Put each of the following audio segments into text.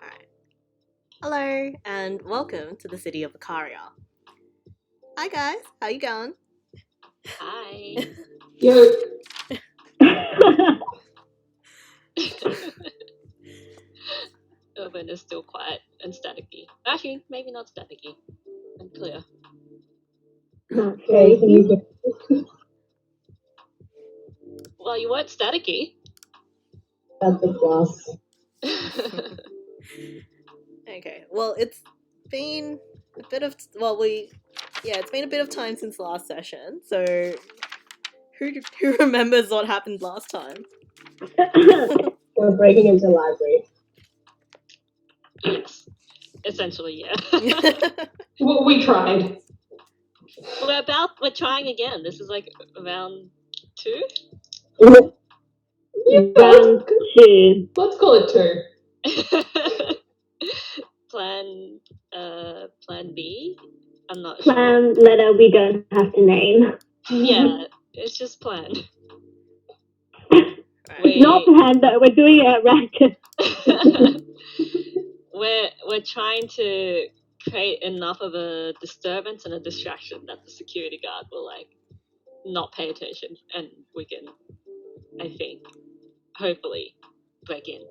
Alright. Hello, and welcome to the City of Acaria. Hi guys, how you going? Hi. Yo. Urban is still quiet and staticky. Actually, maybe not staticky. And clear. Okay, Well, you weren't staticky. that's the plus. Okay, well it's been a bit of it's been a bit of time since last session, so who remembers what happened last time? We're breaking into the library. Yes. Essentially, yeah. Well, we tried. We're trying again. This is like round 2? Round 2. Let's call it 2. Plan B? I'm not Plan letter we don't have to name. sure. Yeah, it's just plan. Not plan though, we're doing it random. We're trying to create enough of a disturbance and a distraction that the security guard will like not pay attention, and we can, I think, hopefully break in.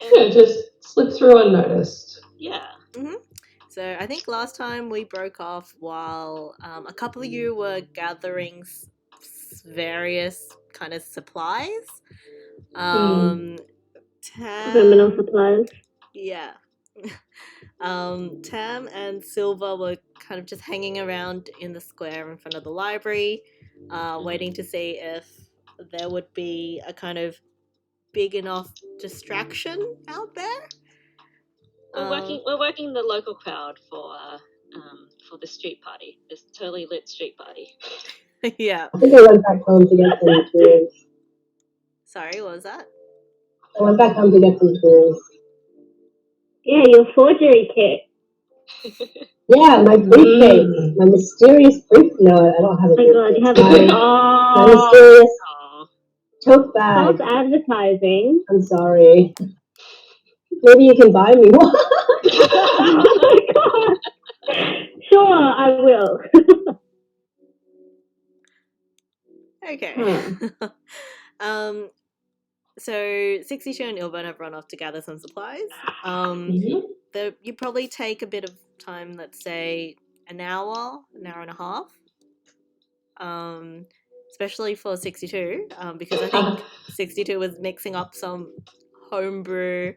Yeah, just slip through unnoticed. Yeah. Mm-hmm. So I think last time we broke off while a couple of you were gathering various kind of supplies. Tam, Criminal supplies. Yeah. Tam and Silva were kind of just hanging around in the square in front of the library, waiting to see if there would be a kind of big enough distraction out there. We're working the local crowd for the street party. This totally lit street party. Yeah. I think I went back home to get some tools. Sorry, what was that? I went back home to get some tools. Yeah, your forgery kit. Yeah, my briefcase. My mysterious briefcase. No, I don't have a briefcase. Oh my god, you have a my mysterious tote bag. Self-advertising. I'm sorry. Maybe you can buy me one. Oh my god. Sure, I will. Okay. So 62 and Ilvan have run off to gather some supplies. You probably take a bit of time, let's say an hour and a half. Especially for 62, because I think 62 was mixing up some homebrew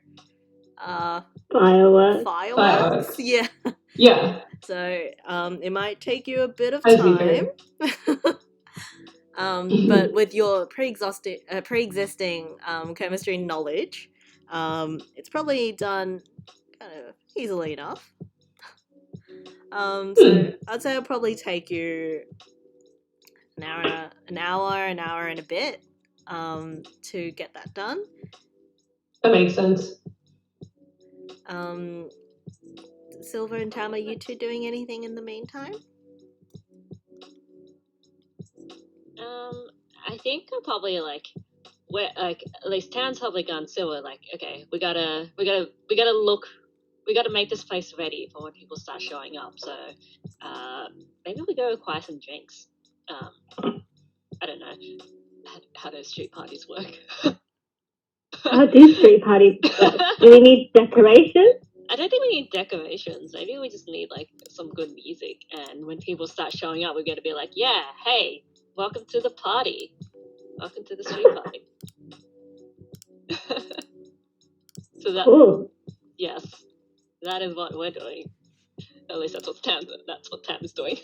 Fireworks. Yeah. Yeah. So it might take you a bit of time. But with your pre-existing chemistry knowledge, it's probably done kind of easily enough. So I'd say it'll probably take you an hour and a bit to get that done. That makes sense. Silver and Tam, are you two doing anything in the meantime? I think I'm probably like, at least Tam's probably gone Silver. Like, okay, we gotta make this place ready for when people start showing up. So, maybe we go acquire some drinks. I don't know how those street parties work. How do street parties work? Do we need decorations? I don't think we need decorations. Maybe we just need like some good music, and when people start showing up, we're gonna be like, yeah, hey, welcome to the party. Welcome to the street party. So yes, that is what we're doing. At least that's what Tam is doing.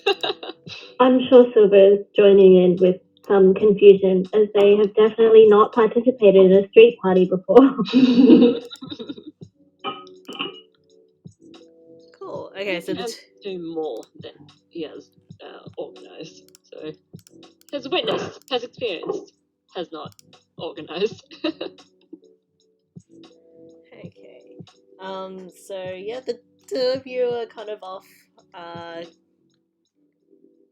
I'm sure Silver is joining in with some confusion, as they have definitely not participated in a street party before. Cool. Okay, so do more than he has organized. So has witnessed, has experienced, has not organized. Okay. So yeah, the two of you are kind of off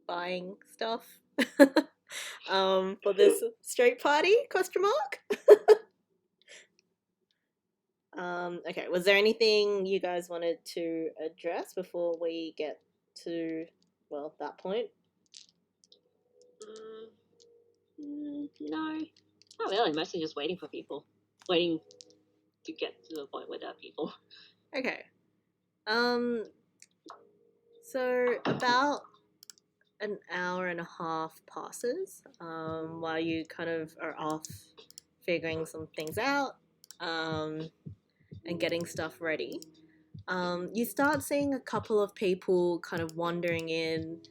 buying stuff for this street party, question mark. Okay, was there anything you guys wanted to address before we get to, well, that point? No, not really. Mostly just waiting for people. Waiting to get to the point where there are people. Okay. So about an hour and a half passes while you kind of are off figuring some things out and getting stuff ready. You start seeing a couple of people kind of wandering in,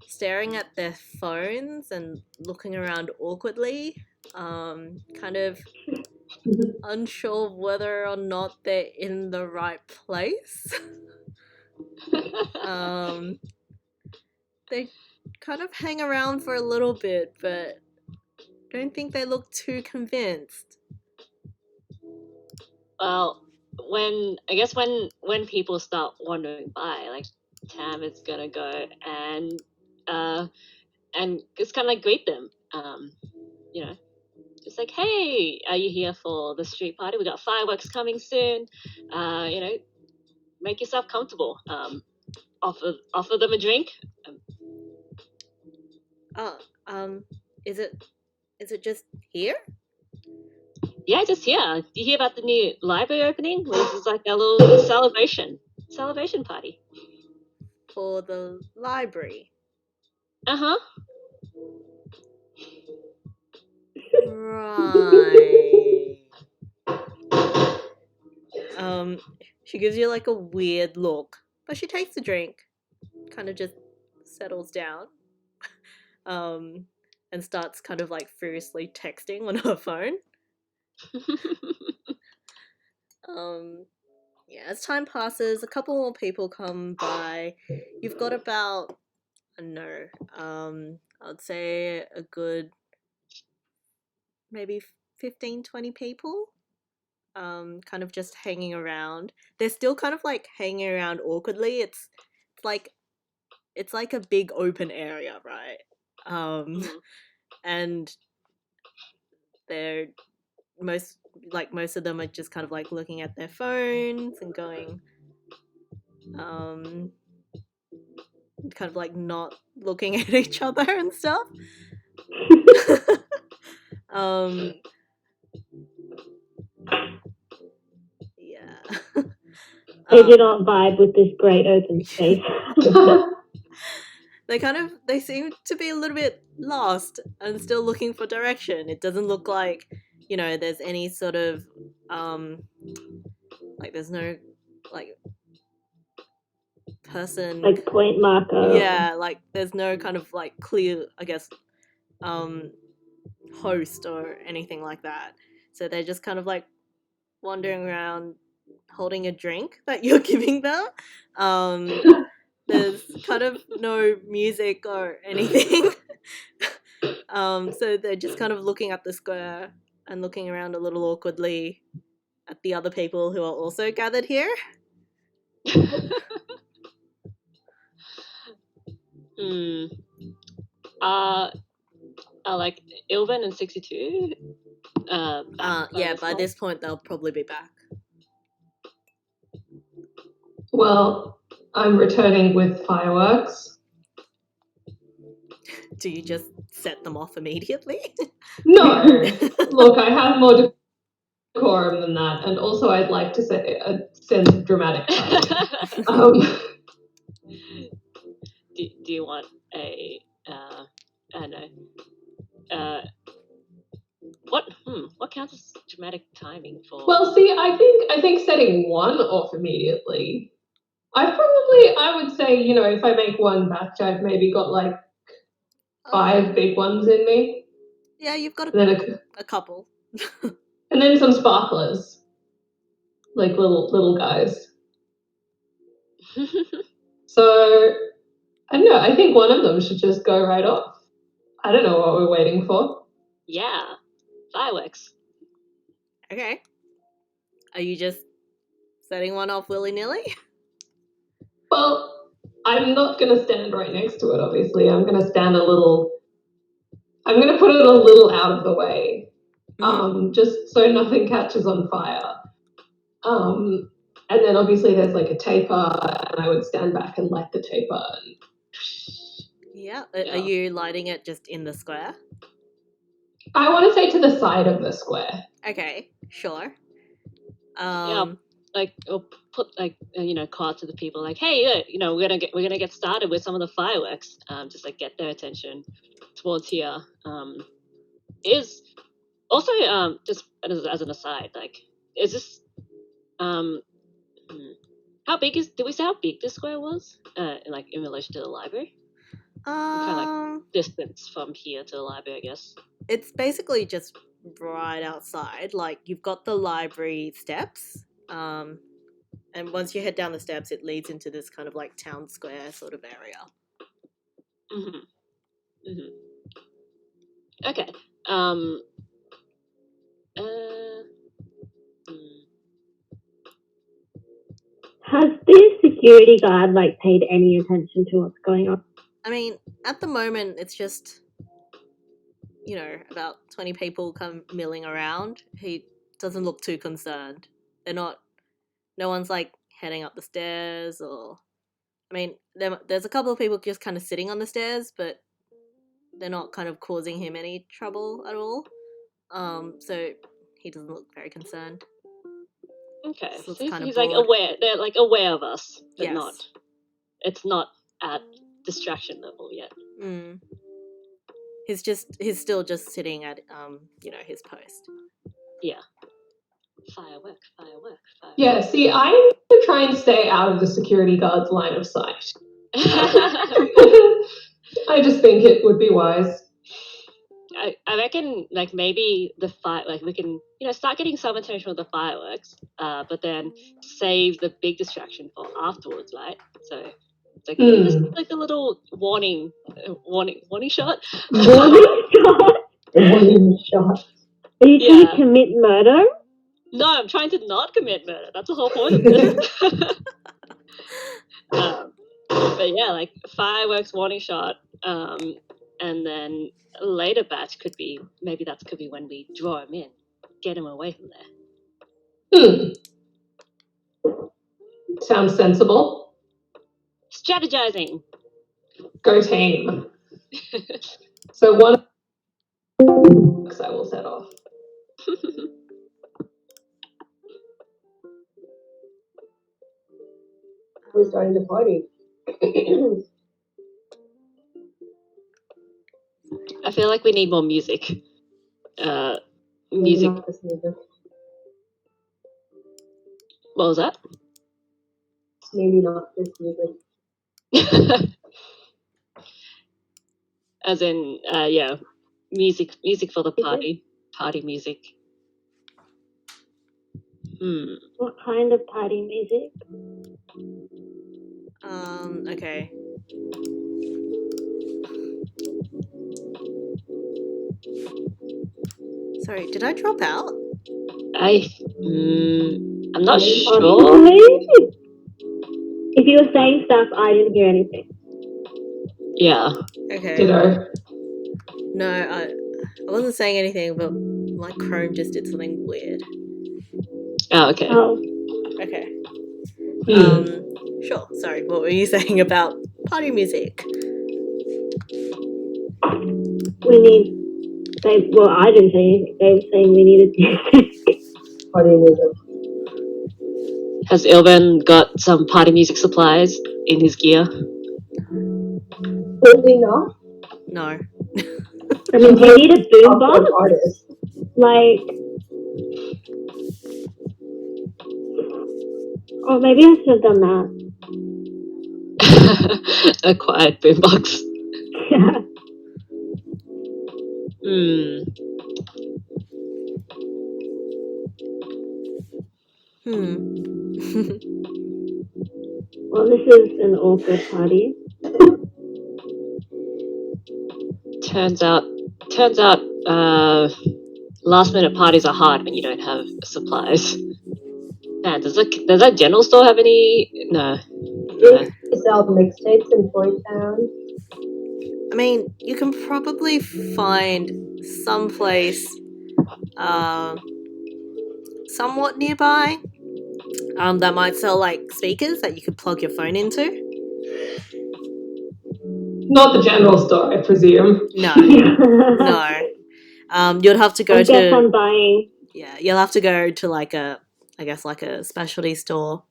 staring at their phones and looking around awkwardly, kind of unsure whether or not they're in the right place. They kind of hang around for a little bit, but don't think they look too convinced. Well, when people start wandering by, like Tam is gonna go and just kind of like greet them. You know, just like, hey, are you here for the street party? We got fireworks coming soon. You know, make yourself comfortable. Offer them a drink. Is it just here? Yeah, just here. Do you hear about the new library opening? Well, this is like a little celebration party. For the library. Uh-huh. Right. She gives you like a weird look, but she takes the drink, kind of just settles down, and starts kind of like furiously texting on her phone. Yeah, as time passes, a couple more people come by. You've got about, I don't know, I'd say a good maybe 15, 20 people. Kind of just hanging around. They're still kind of like hanging around awkwardly. It's like a big open area, right? And they're most of them are just kind of like looking at their phones and going kind of like not looking at each other and stuff. Yeah. They do not vibe with this great open space. They seem to be a little bit lost and still looking for direction. It doesn't look like, there's any sort of like there's no like person, like point marker. Yeah, like there's no kind of like clear, I guess, host or anything like that. So they're just kind of like wandering around holding a drink that you're giving them. There's kind of no music or anything. So they're just kind of looking at the square and looking around a little awkwardly at the other people who are also gathered here. Like Ilvin and 62? Yeah, by this point they'll probably be back. Well, I'm returning with fireworks. Do you just set them off immediately? No. Look, I have more decorum than that, and also I'd like to set a sense of dramatic timing. Do you want a I don't know, what counts as dramatic timing for? Well, see, I think setting one off immediately. I would say, if I make one batch, I've maybe got like 5 big ones in me. Yeah, you've got a couple. And then some sparklers, like little guys. So I don't know. I think one of them should just go right off. I don't know what we're waiting for. Yeah, fireworks. Okay. Are you just setting one off willy-nilly? Well, I'm not going to stand right next to it, obviously. I'm going to put it a little out of the way, just so nothing catches on fire. And then obviously there's like a taper, and I would stand back and light the taper. And... Yeah. Yeah. Are you lighting it just in the square? I want to say to the side of the square. Okay, sure. Like, or put like call out to the people like, hey, we're gonna get started with some of the fireworks. Just like get their attention towards here. Is also just as an aside, like, is this how big is? Did we say how big this square was? Like in relation to the library, kind of like distance from here to the library, I guess. It's basically just right outside. Like, you've got the library steps, and once you head down the steps, it leads into this kind of like town square sort of area. Okay. Has the security guard like paid any attention to what's going on? I mean, at the moment, it's just, about 20 people come milling around. He doesn't look too concerned. No one's like heading up the stairs, or, I mean, there's a couple of people just kind of sitting on the stairs, but they're not kind of causing him any trouble at all. So he doesn't look very concerned. Okay, Just so looks kind of he's like bored. aware. They're like aware of us, but Yes. it's not at distraction level yet. He's still just sitting at his post. Yeah. Firework. Yeah, see, I try and stay out of the security guard's line of sight. I just think it would be wise. I reckon, like, maybe we can, start getting some attention with the fireworks, but then save the big distraction for afterwards, right? So it's like just like a little warning shot. Warning shot? Warning shot. Are you trying to commit murder? No, I'm trying to not commit murder. That's the whole point of this. But yeah, like fireworks, warning shot, and then a later batch could be when we draw him in, get him away from there. Sounds sensible. Strategizing. Go team. So one I will set off. We're starting the party. I feel like we need more music. Music. What was that? Maybe not this music. As in, music for the party. Party music. What kind of party music? Okay. Sorry, did I drop out? I'm not sure. If you were saying stuff, I didn't hear anything. Yeah. Okay. Ditto. No, I wasn't saying anything, but my Chrome just did something weird. Oh, okay. Oh. Okay. Sure. Sorry, what were you saying about party music? I didn't say anything. They were saying we needed Party music. Has Ilven got some party music supplies in his gear? Certainly not. No. I mean, do you need a boombox? Like, or maybe I should have done that. A quiet boombox. Yeah. Well, this is an awkward party. Turns out, last minute parties are hard when you don't have supplies. Man, does that general store have any? No. They sell mixtapes in Toy Town. I mean, you can probably find someplace somewhat nearby. that might sell like speakers that you could plug your phone into. Not the general store, I presume. No, no. You'd have to go I guess to I'm buying. yeah. You'll have to go to like a specialty store.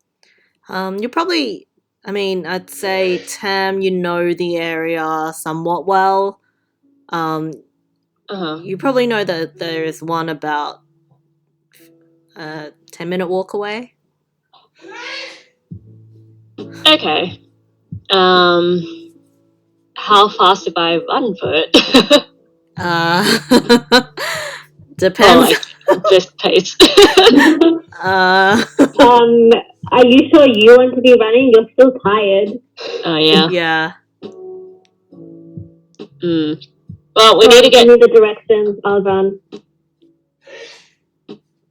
You probably. I mean, I'd say Tam, you know the area somewhat well. You probably know that there is one about a 10-minute walk away. Okay. How fast if I run for it? Depends. Or like just pace. Are you sure you want to be running? You're still tired. Oh yeah. Yeah. Well, we need to Give get. me the directions. I'll run.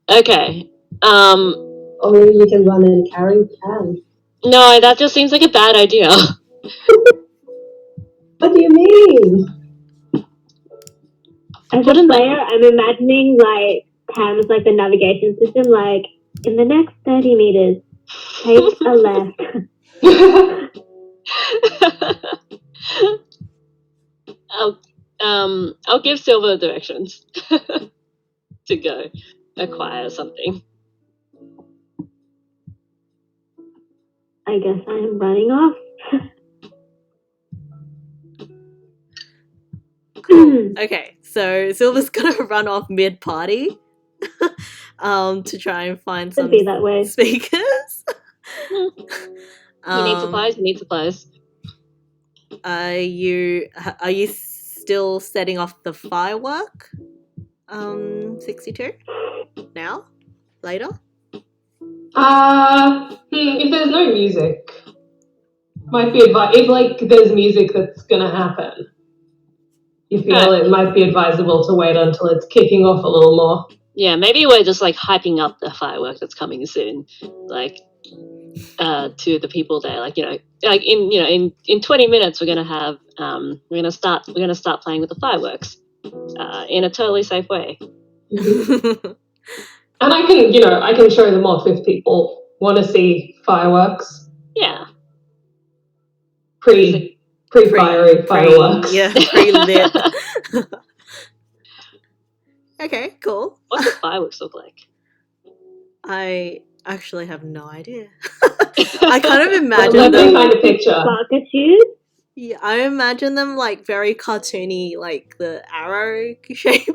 Okay. Or you can run and carry can. No, that just seems like a bad idea. What do you mean? As a player, I'm imagining like Tam's like the navigation system. Like in the next 30 meters, take a left. I'll give Silver directions to go acquire something. I guess I am running off. Cool. Okay, so Silver's gonna run off mid-party to try and find some be that way. speakers. You need supplies. You need supplies. Are you still setting off the firework? 62 now? Later? If there's no music, might be if like there's music that's gonna happen, you feel it might be advisable to wait until it's kicking off a little more. Yeah, maybe we're just like hyping up the firework that's coming soon, like to the people there. Like in 20 minutes we're gonna have we're gonna start playing with the fireworks in a totally safe way. And I can show them off if people want to see fireworks. Yeah. Pre-fiery fireworks. Yeah, pre-lit. Okay, cool. What do fireworks look like? I actually have no idea. I kind of imagine Let me them. find a picture. Sparkitude? Yeah, I imagine them like very cartoony, like the arrow shape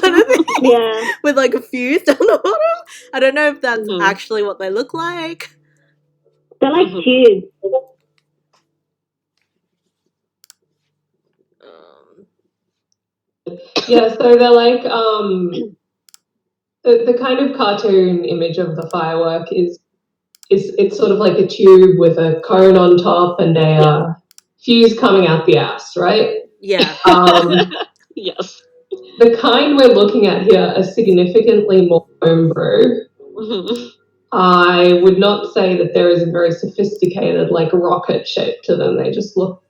kind of thing. Yeah. With like a fuse down the bottom. I don't know if that's actually what they look like. They're like tubes. Yeah, so they're like the kind of cartoon image of the firework is it's sort of like a tube with a cone on top and a fuse coming out the ass, right? Yeah. Yes. The kind we're looking at here are significantly more homebrew. I would not say that there is a very sophisticated like rocket shape to them. They just look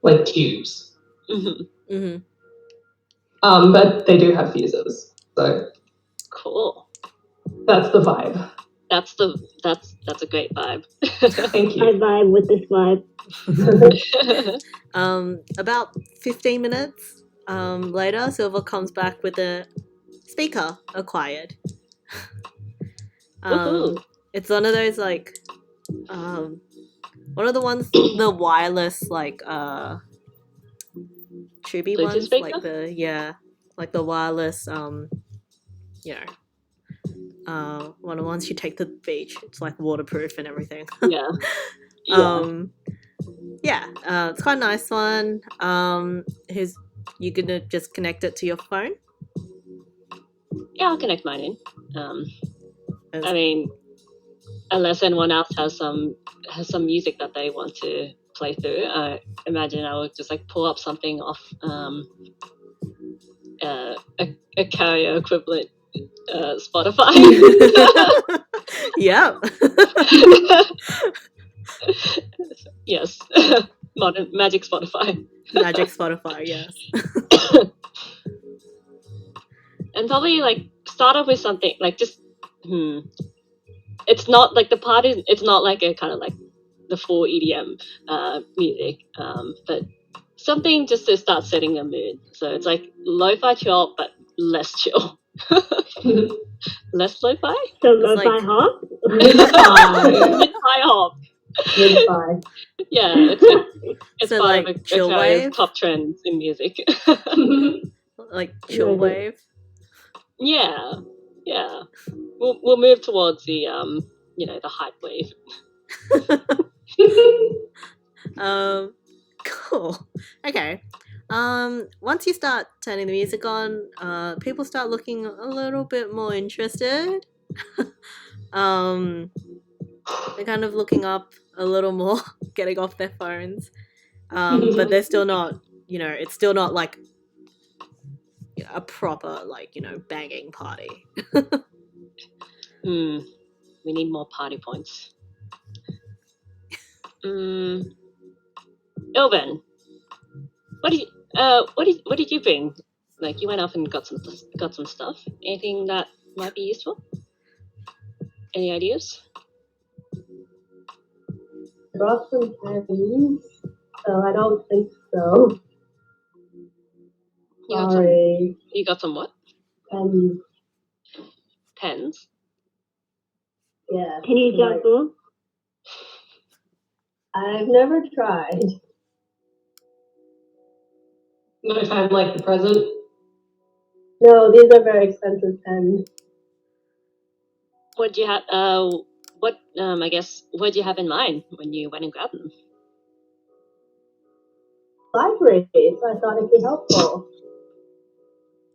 like tubes. But they do have fuses. So cool. That's the vibe. That's a great vibe. Thank you. I vibe with this vibe. About 15 minutes later, Silver comes back with a speaker acquired. It's one of those like one of the ones, the wireless like tubey Bluetooth ones, speaker? like the wireless one of the ones you take to the beach. It's like waterproof and everything. Yeah. It's quite a nice one. You gonna just connect it to your phone? Yeah, I'll connect mine in. I mean, unless anyone else has some music that they want to play through, I imagine I would just like pull up something off a carrier equivalent Spotify. Yeah. Yes. Modern Magic Spotify. Magic Spotify, yes. And probably like start off with something like just it's not like the party. It's not like a kind of like the full EDM music, but something just to start setting a mood. So it's like lo-fi chill, but less chill. Less lo-fi? So It's lo-fi like- hop? Mid-fi hop. Mid-fi. Yeah, it's So, part like, of chill Acaria's wave? top trends in music. Like chill Okay. wave. Yeah. We'll move towards the the hype wave. Cool. Okay. Once you start turning the music on, people start looking a little bit more interested. They're kind of looking up a little more, getting off their phones. But they're still not, it's still not like a proper, like, banging party. We need more party points. Ilvin, what did you bring? Like, you went off and got some stuff. Anything that might be useful? Any ideas? I brought some pennies, so I don't think so. Sorry. You got some what? Pennies. Pens? Yeah. Can you juggle? I've never tried. No time like the present. No, these are very expensive pens. What do you have? I guess, what do you have in mind when you went and grabbed them? Library, so I thought it'd be helpful.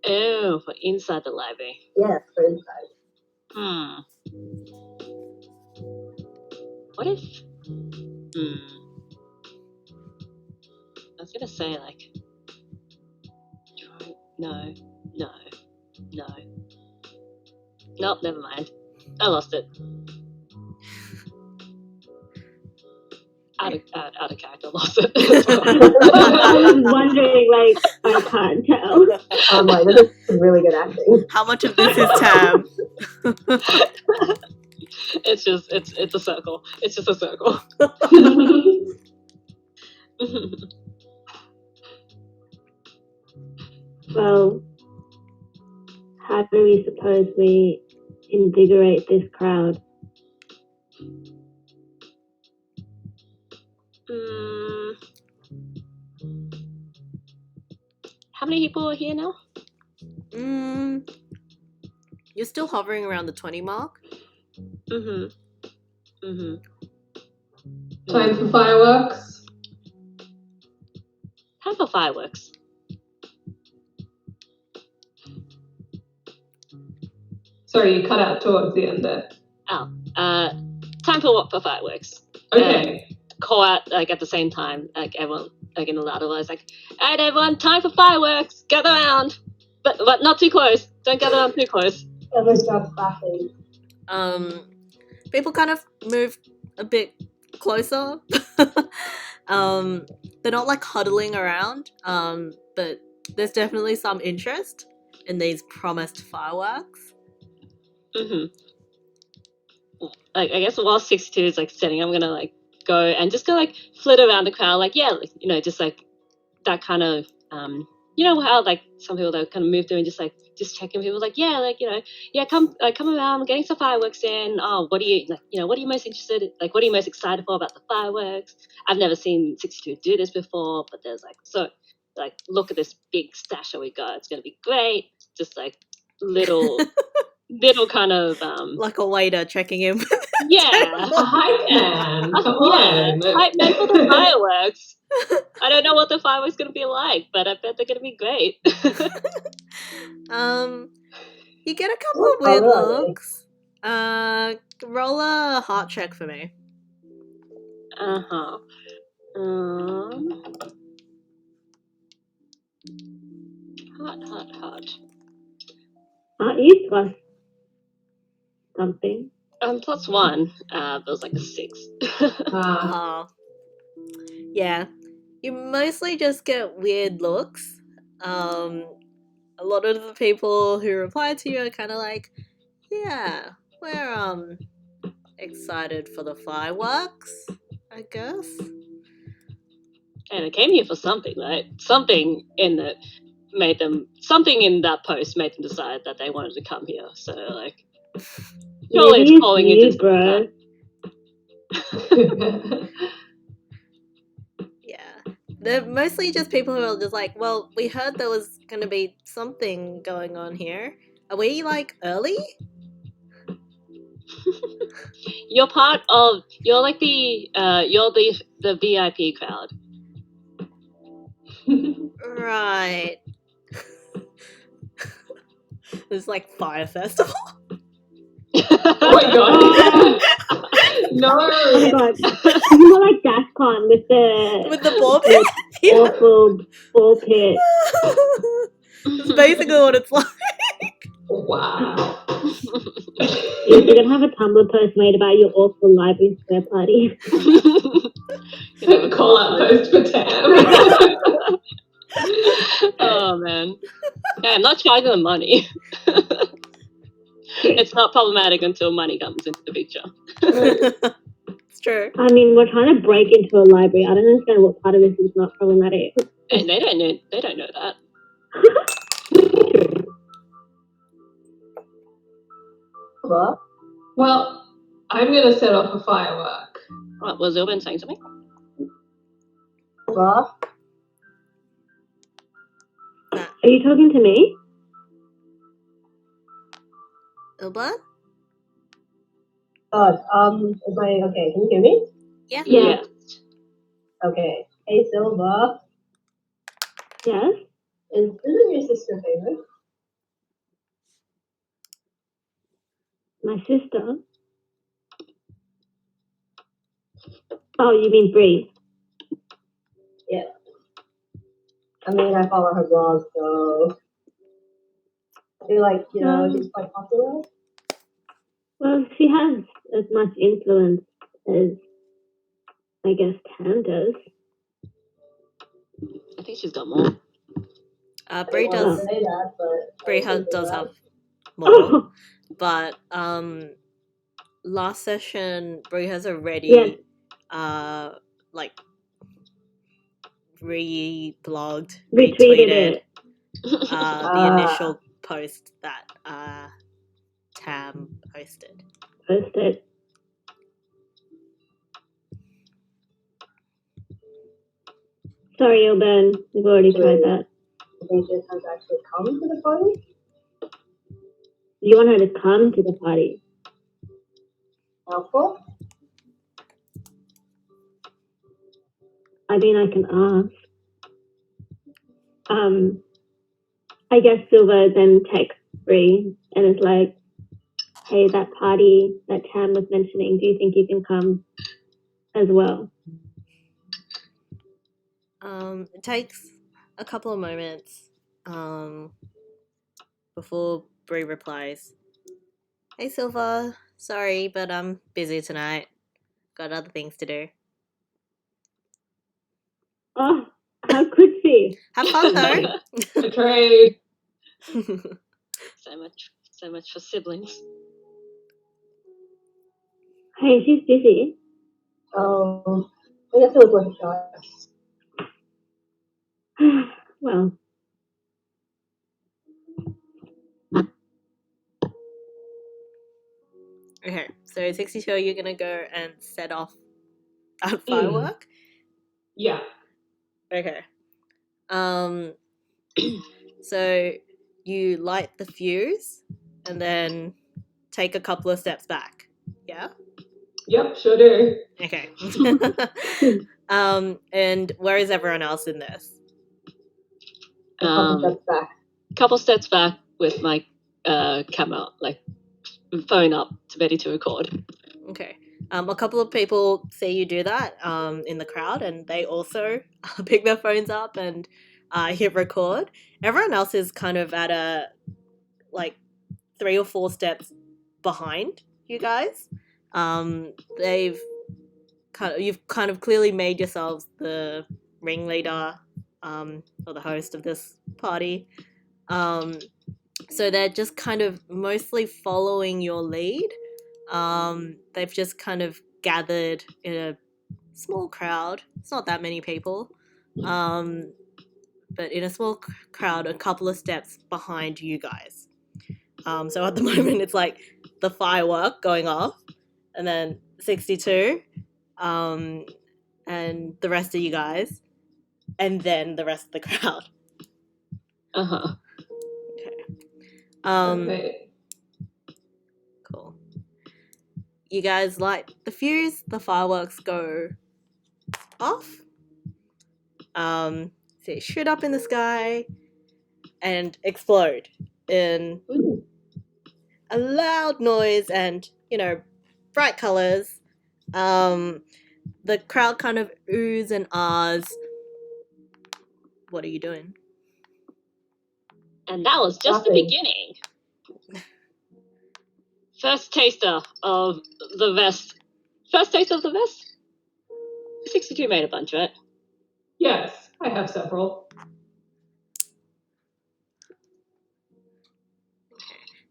Oh, for inside the library. Yes, for inside. What if? I was gonna say like. No. Nope, never mind. I lost it. Out of character, lost it. I was wondering, like, I can't tell. I'm like, this is really good acting. How much of this is Tam? It's a circle. It's just a circle. Well, how do we suppose we invigorate this crowd? How many people are here now? You're still hovering around the 20 mark. Time for fireworks. Time for fireworks. Sorry, you cut out towards the end there. Time for what for fireworks? Okay. Call out like at the same time, like everyone, like in a louder voice, like, "Alright, everyone, time for fireworks! Gather around, but not too close. Don't gather around too close." Ever stop laughing? People kind of move a bit closer. They're not like huddling around, but there's definitely some interest in these promised fireworks. Like, I guess while 62 is like setting, I'm gonna like go and just go like flit around the crowd, like, yeah, like, just like that kind of how like some people that kind of move through and just checking people, like, yeah, like, yeah, come around, getting some fireworks in. Oh, what are you like, what are you most interested in? Like, what are you most excited for about the fireworks? I've never seen 62 do this before, but there's like, so like, look at this big stash that we got, it's gonna be great. Just like little kind of like a waiter checking in. yeah, A hype man. Come yeah, on. hype man for the fireworks. I don't know what the fireworks gonna be like, but I bet they're gonna be great. You get a couple of weird looks. Roll a heart check for me. Heart. Aren't you plus something? +1. That was like a 6. Yeah. You mostly just get weird looks. A lot of the people who reply to you are kind of like, yeah, we're excited for the fireworks, I guess. And I came here for something, right? Something in that post made them decide that they wanted to come here. So, like, surely Maybe it's it's falling you, into bro. Yeah. They're mostly just people who are just like, well, we heard there was going to be something going on here. Are we, like, early? You're like the VIP crowd. Right. It's like Fire Festival. Oh my god. No. Oh my god. It's more like DASCON with the With the ball pit? Yeah. awful ball pit. That's basically what it's like. Wow. You're gonna have a Tumblr post made about your awful library square party. Call out post for Tam. Oh man. Yeah, I'm not charging them money. It's not problematic until money comes into the picture. It's true. I mean, we're trying to break into a library. I don't understand what part of this is not problematic. And they don't know that. What? Well, I'm gonna set off a firework. What, was Ilben saying something? What? Are you talking to me? Ilba? God, is my, okay, can you hear me? Yeah. Yeah. Okay. Hey, Silva. Yes? Isn't your sister famous? My sister? Oh, you mean Bree? Yeah. I mean, I follow her blog, so I feel like, you know, she's quite popular. Well, she has as much influence as, I guess, Tam does. I think she's got more. Bree I don't wanna does. say that, but Bree I think does that. have more, Oh, but last session Bree has already yes. like reblogged, Retweeted retweeted it. the initial post that Tam posted. Posted. Sorry, Ilben. We've already tried that. I think she has actually come to the party. You want her to come to the party? Helpful? I mean, I can ask. I guess Silva then texts Bree and is like, hey, that party that Tam was mentioning, do you think you can come as well? It takes a couple of moments before Bree replies, hey Silva, sorry, but I'm busy tonight. Got other things to do. Oh, how could she? Have fun though. Betrayed. So much for siblings. Hey, she's busy. I guess it was worth a shot. Well, Okay, so 62, you're gonna go and set off a firework? Yeah. Okay. So you light the fuse and then take a couple of steps back. Yeah? Yep, sure do. Okay. And where is everyone else in this? A couple steps back. Couple steps back with my camera, like phone up, ready to record. Okay. A couple of people see you do that in the crowd, and they also pick their phones up and hit record. Everyone else is kind of at a, like, 3 or 4 steps behind you guys. You've kind of clearly made yourselves the ringleader or the host of this party. So they're just kind of mostly following your lead. They've just kind of gathered in a small crowd. It's not that many people. But in a small crowd, a couple of steps behind you guys. So at the moment, it's like the firework going off, and then 62, and the rest of you guys, and then the rest of the crowd. Uh-huh. Okay. Cool. You guys light the fuse, the fireworks go off. They shoot up in the sky and explode in a loud noise and, bright colors. The crowd kind of oohs and ahs. What are you doing? And that was just the Nothing. beginning. First taster of the vest. First taste of the vest? 62 made a bunch, right? Yes, I have several.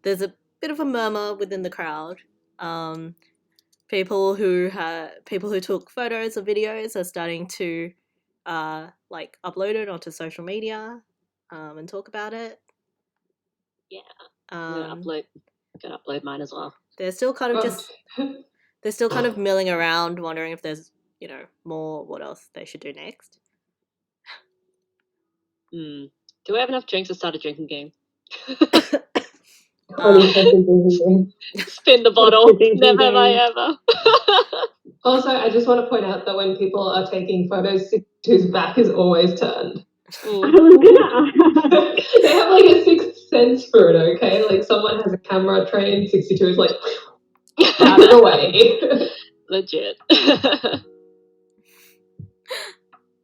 There's a bit of a murmur within the crowd. People who took photos or videos are starting to upload it onto social media and talk about it. Yeah. I'm gonna upload mine as well. They're still kind of milling around, wondering if there's more. What else they should do next? Do we have enough drinks to start a drinking game? 20-second drinking game. Spin the bottle. Never have I ever. Also, I just want to point out that when people are taking photos, 62's back is always turned. I was gonna ask. They have like a sixth sense for it, okay? Like someone has a camera trained, 62 is like out of the way. Legit.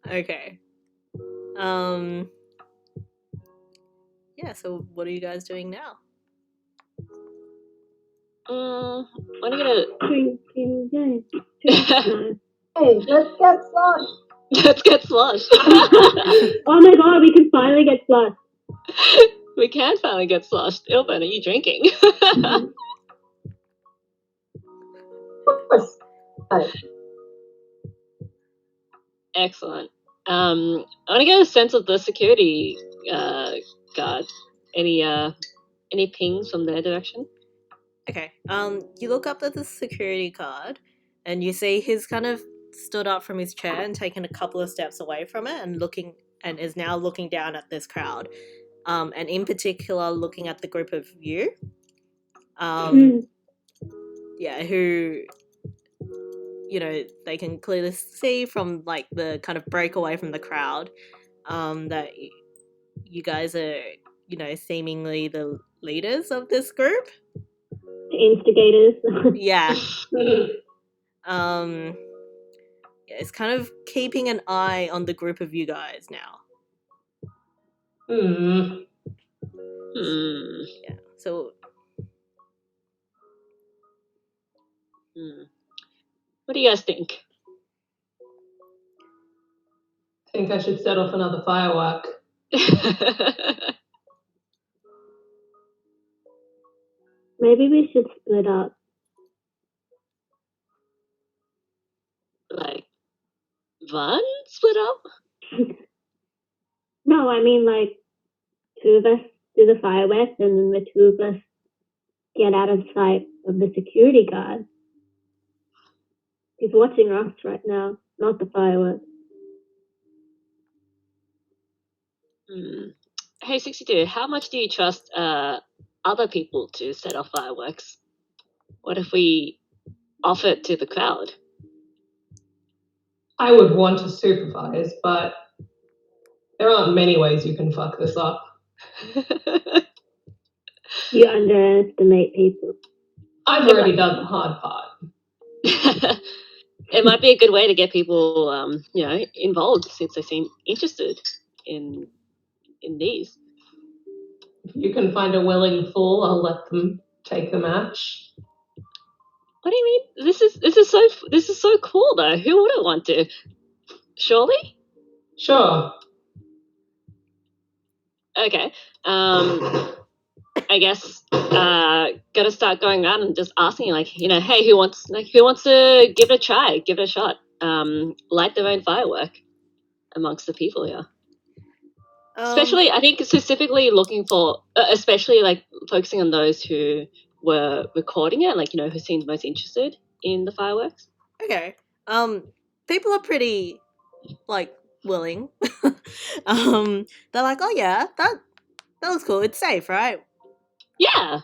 Okay. Yeah, so what are you guys doing now? When are you Drinking game. gonna... Hey, let's get sloshed. Let's get sloshed. Oh my god, we can finally get sloshed. We can finally get sloshed. Ilben, are you drinking? Of course. Excellent. I want to get a sense of the security guard. Any pings from their direction? Okay. You look up at the security guard, and you see he's kind of stood up from his chair and taken a couple of steps away from it, and is now looking down at this crowd. And in particular, looking at the group of you. Yeah, who, they can clearly see from like the kind of breakaway from the crowd, that you guys are, seemingly the leaders of this group. The instigators. Yeah. It's kind of keeping an eye on the group of you guys now. Yeah. So. What do you guys think? I think I should set off another firework. Maybe we should split up. Like, one split up? No, I mean like 2 of us do the fireworks and then the 2 of us get out of sight of the security guard. He's watching us right now, not the fireworks. Hey, 62, how much do you trust other people to set off fireworks? What if we offer it to the crowd? I would want to supervise, but there aren't many ways you can fuck this up. You underestimate people. I've already done the hard part. It might be a good way to get people, involved since they seem interested in these. If you can find a willing fool, I'll let them take the match. What do you mean? This is so cool though. Who wouldn't want to? Surely? Sure. Okay. I guess gotta start going around and just asking, like, you know, hey, who wants to give it a try, give it a shot, light their own firework amongst the people here. Especially, I think specifically looking for, especially like focusing on those who were recording it, like, you know, who seemed most interested in the fireworks. Okay. People are pretty, like, willing. They're like, oh yeah, that was cool. It's safe, right? Yeah,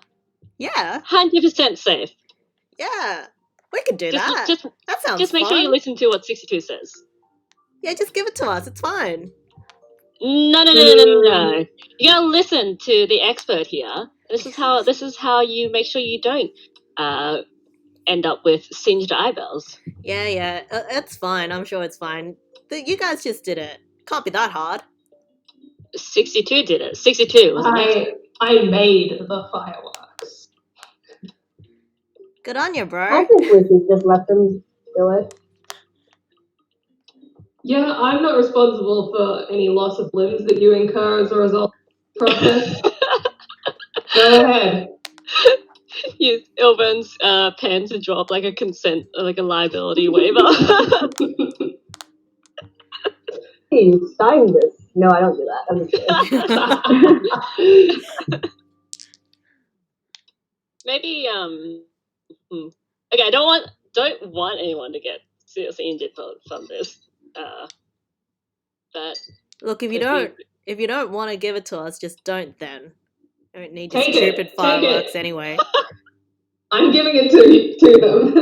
Yeah, 100% safe. yeah. We could do that. That sounds Just make fun. sure you listen to what 62 says. Yeah, just give it to us. It's fine. No. You gotta listen to the expert here. This is how you make sure you don't end up with singed eyebrows. Yeah. It's fine. I'm sure it's fine. You guys just did it. Can't be that hard. 62 did it. 62 was an expert. I made the fireworks. Good on you, bro. I think we should just let them do it. Yeah, I'm not responsible for any loss of limbs that you incur as a result of the process. Go ahead. Use Ilvan's pen to drop like a consent, like a liability waiver. Hey, you signed this. No, I don't do that. I'm just kidding. Maybe okay, I don't want anyone to get seriously injured from this. But Look, if you don't want to give it to us, just don't then. I don't need your Take stupid it. fireworks anyway. I'm giving it to them.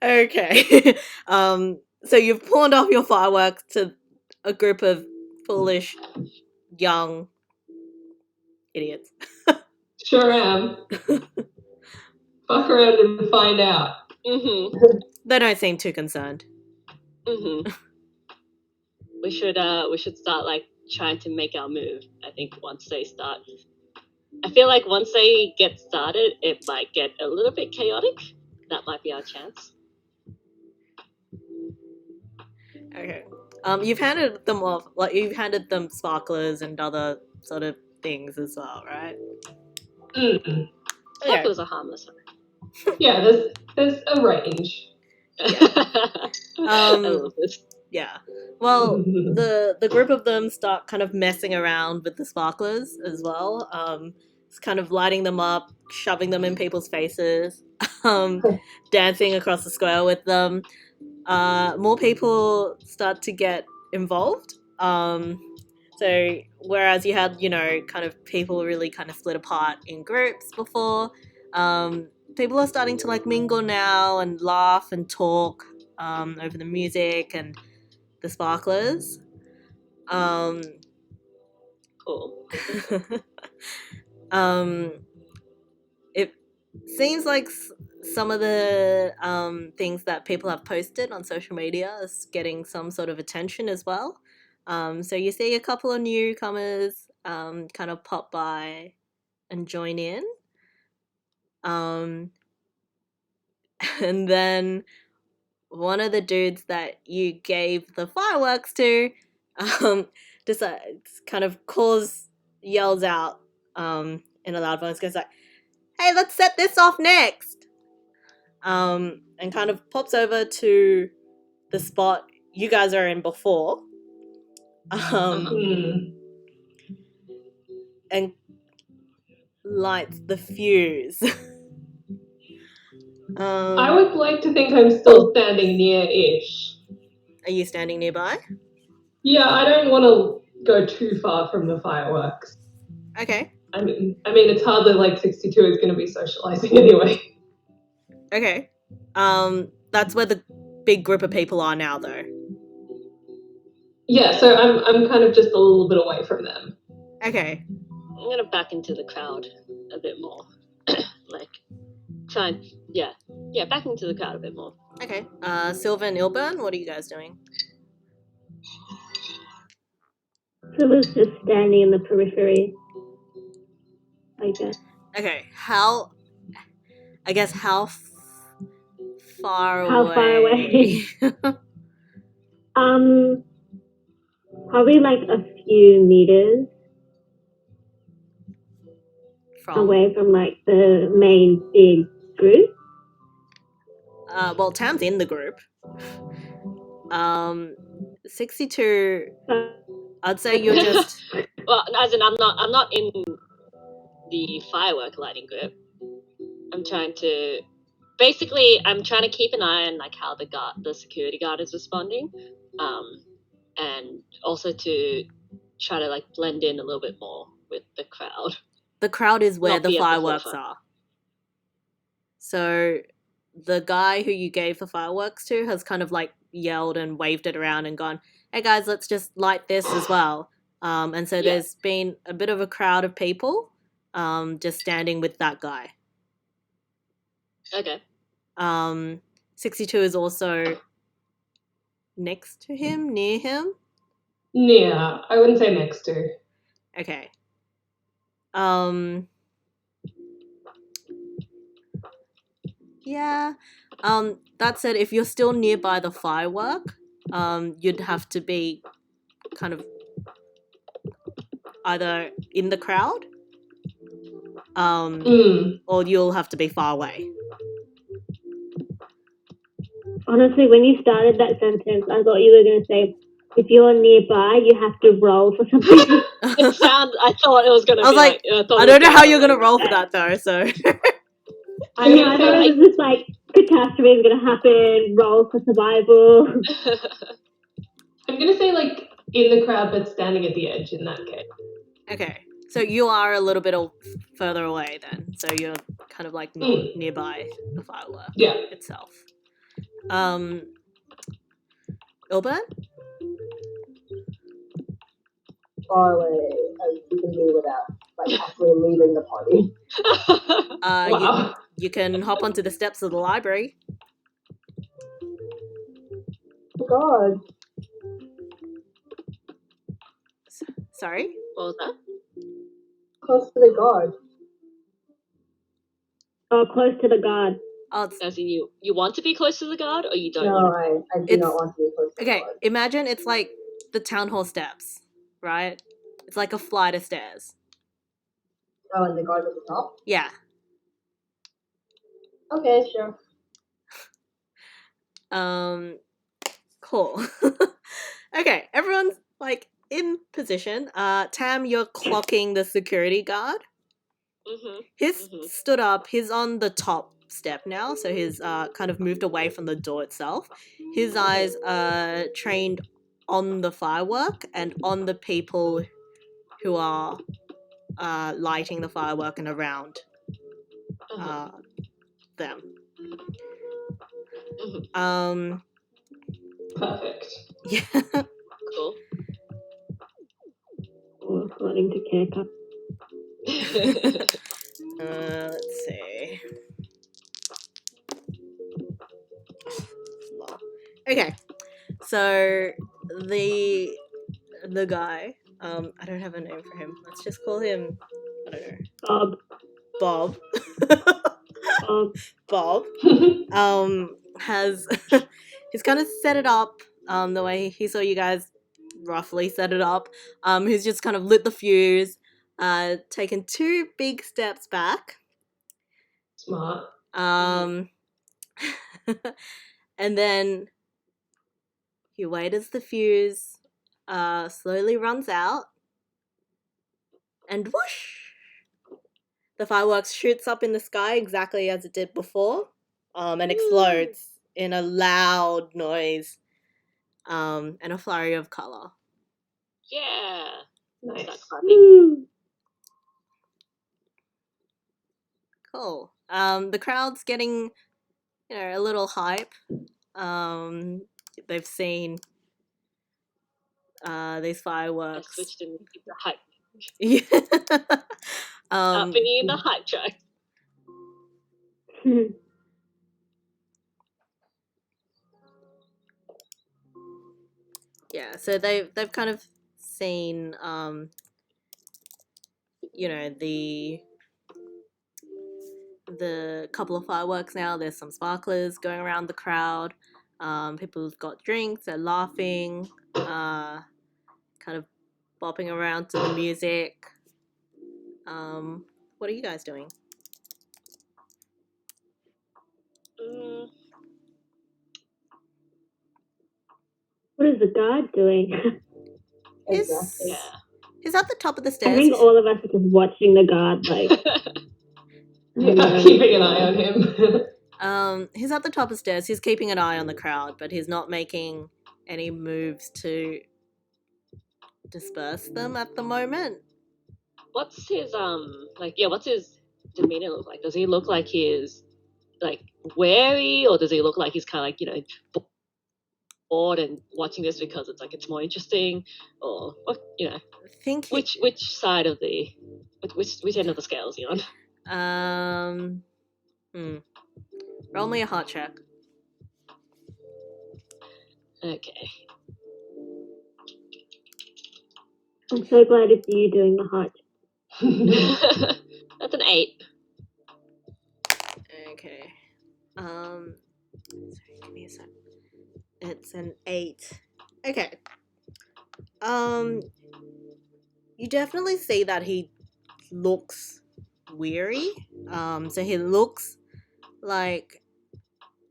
Okay. So you've pawned off your fireworks to a group of foolish, young idiots. Sure am. Fuck around and find out. They don't seem too concerned. We should start like trying to make our move. I think once they start, I feel like once they get started, it might get a little bit chaotic. That might be our chance. Okay. You've handed them off, like you've handed them sparklers and other sort of things as well, right? Mm. Sparklers are harmless. Yeah, there's a range. I love this. Yeah. Well, the group of them start kind of messing around with the sparklers as well. It's kind of lighting them up, shoving them in people's faces, dancing across the square with them. More people start to get involved. So whereas you had, kind of people really kind of split apart in groups before, people are starting to like mingle now and laugh and talk over the music and the sparklers. Cool. It seems like some of the things that people have posted on social media is getting some sort of attention as well. So you see a couple of newcomers kind of pop by and join in. And then one of the dudes that you gave the fireworks to decides, kind of yells out in a loud voice, goes like, hey, let's set this off next. And kind of pops over to the spot you guys are in before. And lights the fuse. I would like to think I'm still standing near-ish. Are you standing nearby? Yeah, I don't want to go too far from the fireworks. Okay. I mean, it's hardly like 62 is going to be socializing anyway. Okay. That's where the big group of people are now, though. Yeah, so I'm kind of just a little bit away from them. Okay. I'm gonna back into the crowd a bit more. Like, try and back into the crowd a bit more. Okay. Silva and Ilburn, what are you guys doing? Silva's just standing in the periphery, I guess. Okay. How far away? How far away? probably like a few meters From away from like the main big group. well, Tam's in the group. 62. I'd say you're just. Well, as in, I'm not in the firework lighting group. I'm trying to keep an eye on like how the security guard is responding, and also to try to like blend in a little bit more with the crowd. The crowd is where Not the be at the fireworks forefront. are. So the guy who you gave the fireworks to has kind of like yelled and waved it around and gone, "Hey guys, let's just light this as well." And so Yeah. there's been a bit of a crowd of people just standing with that guy. Okay. 62 is also next to him, near him. Yeah, I wouldn't say next to. Okay. Yeah. That said, if you're still nearby the firework, you'd have to be kind of either in the crowd, or you'll have to be far away. Honestly, when you started that sentence, I thought you were going to say, if you're nearby, you have to roll for something. I thought it was going to I was be like, I don't know how you're gonna roll for that though, so. I thought it was just like, catastrophe is going to happen, roll for survival. I'm gonna say like in the crowd, but standing at the edge in that case. Okay, so you are a little bit further away then, so you're kind of like not nearby the firework itself. Ilbert? Far away as you can be without like actually leaving the party. Wow. You can hop onto the steps of the library. Oh God. Sorry? What was that? Close to the guard. Oh, close to the guard. Oh, As in you want to be close to the guard, or you don't No, want to? I do not want to be close to the okay, guard. imagine it's like the town hall steps, right? It's like a flight of stairs. Oh, and the guard's at the top? Yeah. Okay, sure. Cool. Okay, everyone's like in position. Tam, you're clocking the security guard. He's stood up. He's on the top step now, so he's kind of moved away from the door itself. His eyes are trained on the firework and on the people who are lighting the firework and around them. Perfect. Yeah. Cool. Oh, starting to kick up. Let's see. Okay, so the guy, I don't have a name for him. Let's just call him, I don't know, Bob. Bob. Has he's kind of set it up the way he saw you guys roughly set it up. He's just kind of lit the fuse, taken 2 big steps back. Smart. And then you wait as the fuse slowly runs out, and whoosh! The fireworks shoots up in the sky exactly as it did before, and explodes in a loud noise, and a flurry of color. Yeah. Nice. Cool. The crowd's getting, a little hype. They've seen these fireworks. I switched in the hype. Yeah. Happening in the hype track. Yeah, so they've kind of seen the couple of fireworks now. There's some sparklers going around the crowd. People have got drinks, they're laughing, kind kind of bopping around to the music. What are you guys doing? What is the guard doing? Exactly. Yeah. He's at the top of the I stairs. think all of us are just watching the guard, like. Yeah, keeping an eye on him. He's at the top of the stairs. He's keeping an eye on the crowd, but he's not making any moves to disperse them at the moment. What's his what's his demeanor look like? Does he look like he is like wary, or does he look like he's kind of like, you know, bored and watching this because it's more interesting, or what, you know? I think which side of the which end of the scale is he on? Roll me a heart check. Okay. I'm so glad it's you doing the heart. That's an 8. Okay. Sorry, give me a sec. It's an 8. Okay. You definitely see that he looks weary. So he looks like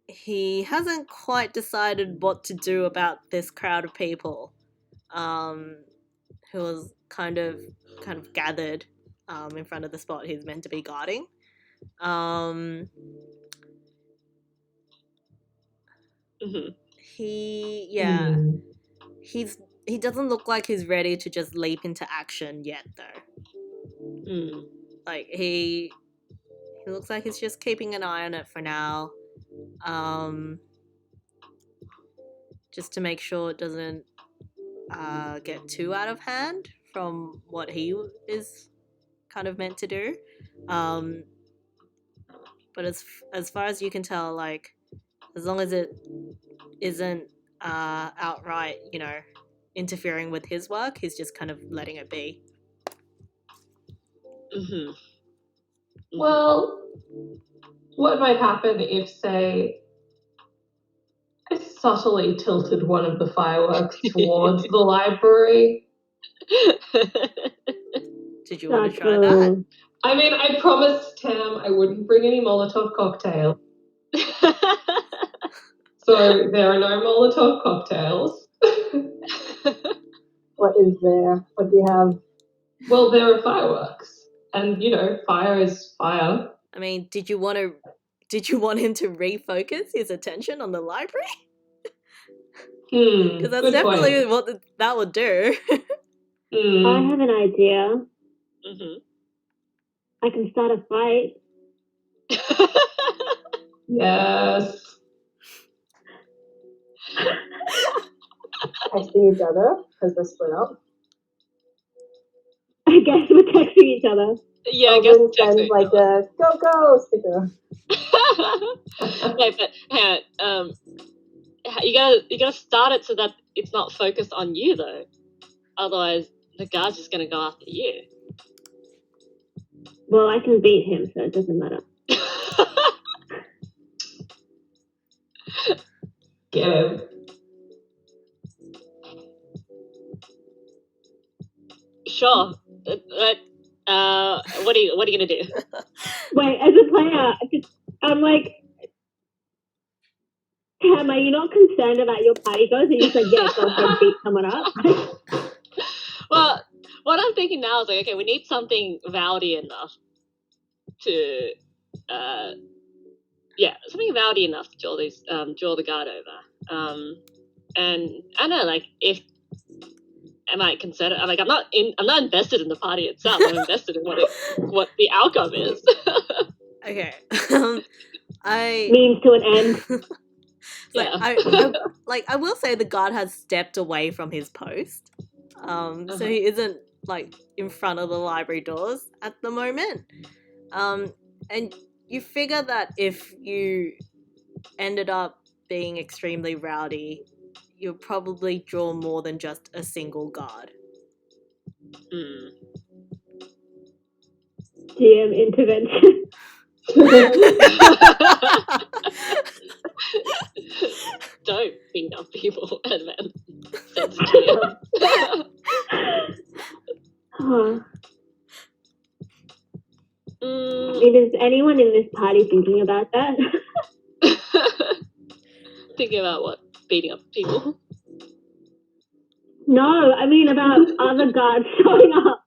he hasn't quite decided what to do about this crowd of people. Who was kind of gathered in front of the spot he's meant to be guarding. He doesn't look like he's ready to just leap into action yet, though. Like he looks like he's just keeping an eye on it for now, just to make sure it doesn't get too out of hand from what he is kind of meant to do. But as far as you can tell, like, as long as it isn't outright, you know, interfering with his work, he's just kind of letting it be. Well, what might happen if, say, I subtly tilted one of the fireworks towards the library? Did you want to try that? I mean, I promised Tam I wouldn't bring any Molotov cocktails. So there are no Molotov cocktails. What is there? What do you have? Well, there are fireworks. And, you know, fire is fire. I mean, did you want him to refocus his attention on the library? Because that's definitely what that would do. I have an idea. I can start a fight. Yes. Texting each other because they're split up. I guess we're texting each other. Yeah, I guess sends like a go sticker. Wait, but hang on. You gotta start it so that it's not focused on you though. Otherwise, the guard's just gonna go after you. Well, I can beat him, so it doesn't matter. Get him. Sure. What are you gonna do? Wait, as a player, I'm like, Tam, are you not concerned about your party goals? And you're just like, yeah, go ahead and beat someone up. Well, what I'm thinking now is like, okay, we need something rowdy enough to, something rowdy enough to draw the guard over. And I don't know, like, if am I concerned? I'm like, I'm not invested in the party itself. I'm invested in what the outcome is. Okay. I means to an end. I will say the guard has stepped away from his post. So he isn't like in front of the library doors at the moment. And you figure that if you ended up being extremely rowdy, you'll probably draw more than just a single guard. GM intervention. Don't beat up people and then. anyone in this party thinking about that? Thinking about what? Beating up people? No, I mean about other guards showing up.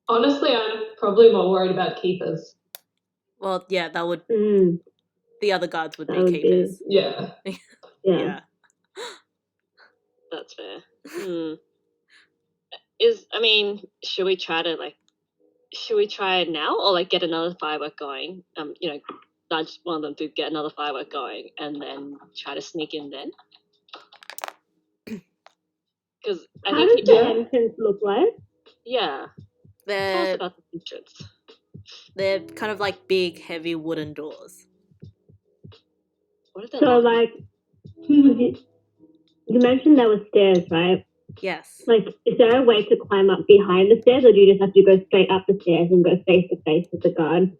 Honestly, I'm probably more worried about keepers. Well, yeah, that would. Mm, The other guards would that be would keepers. Yeah. yeah. That's fair. Should we try it now or like get another firework going? Nudge one of them to get another firework going and then try to sneak in then. Because I How think does the entrance look like? yeah. Tell us They're about the entrance. they're kind of like big, heavy wooden doors. What is that? So like, you mentioned there were stairs, right? Yes. Like, is there a way to climb up behind the stairs, or do you just have to go straight up the stairs and go face to face with the guard?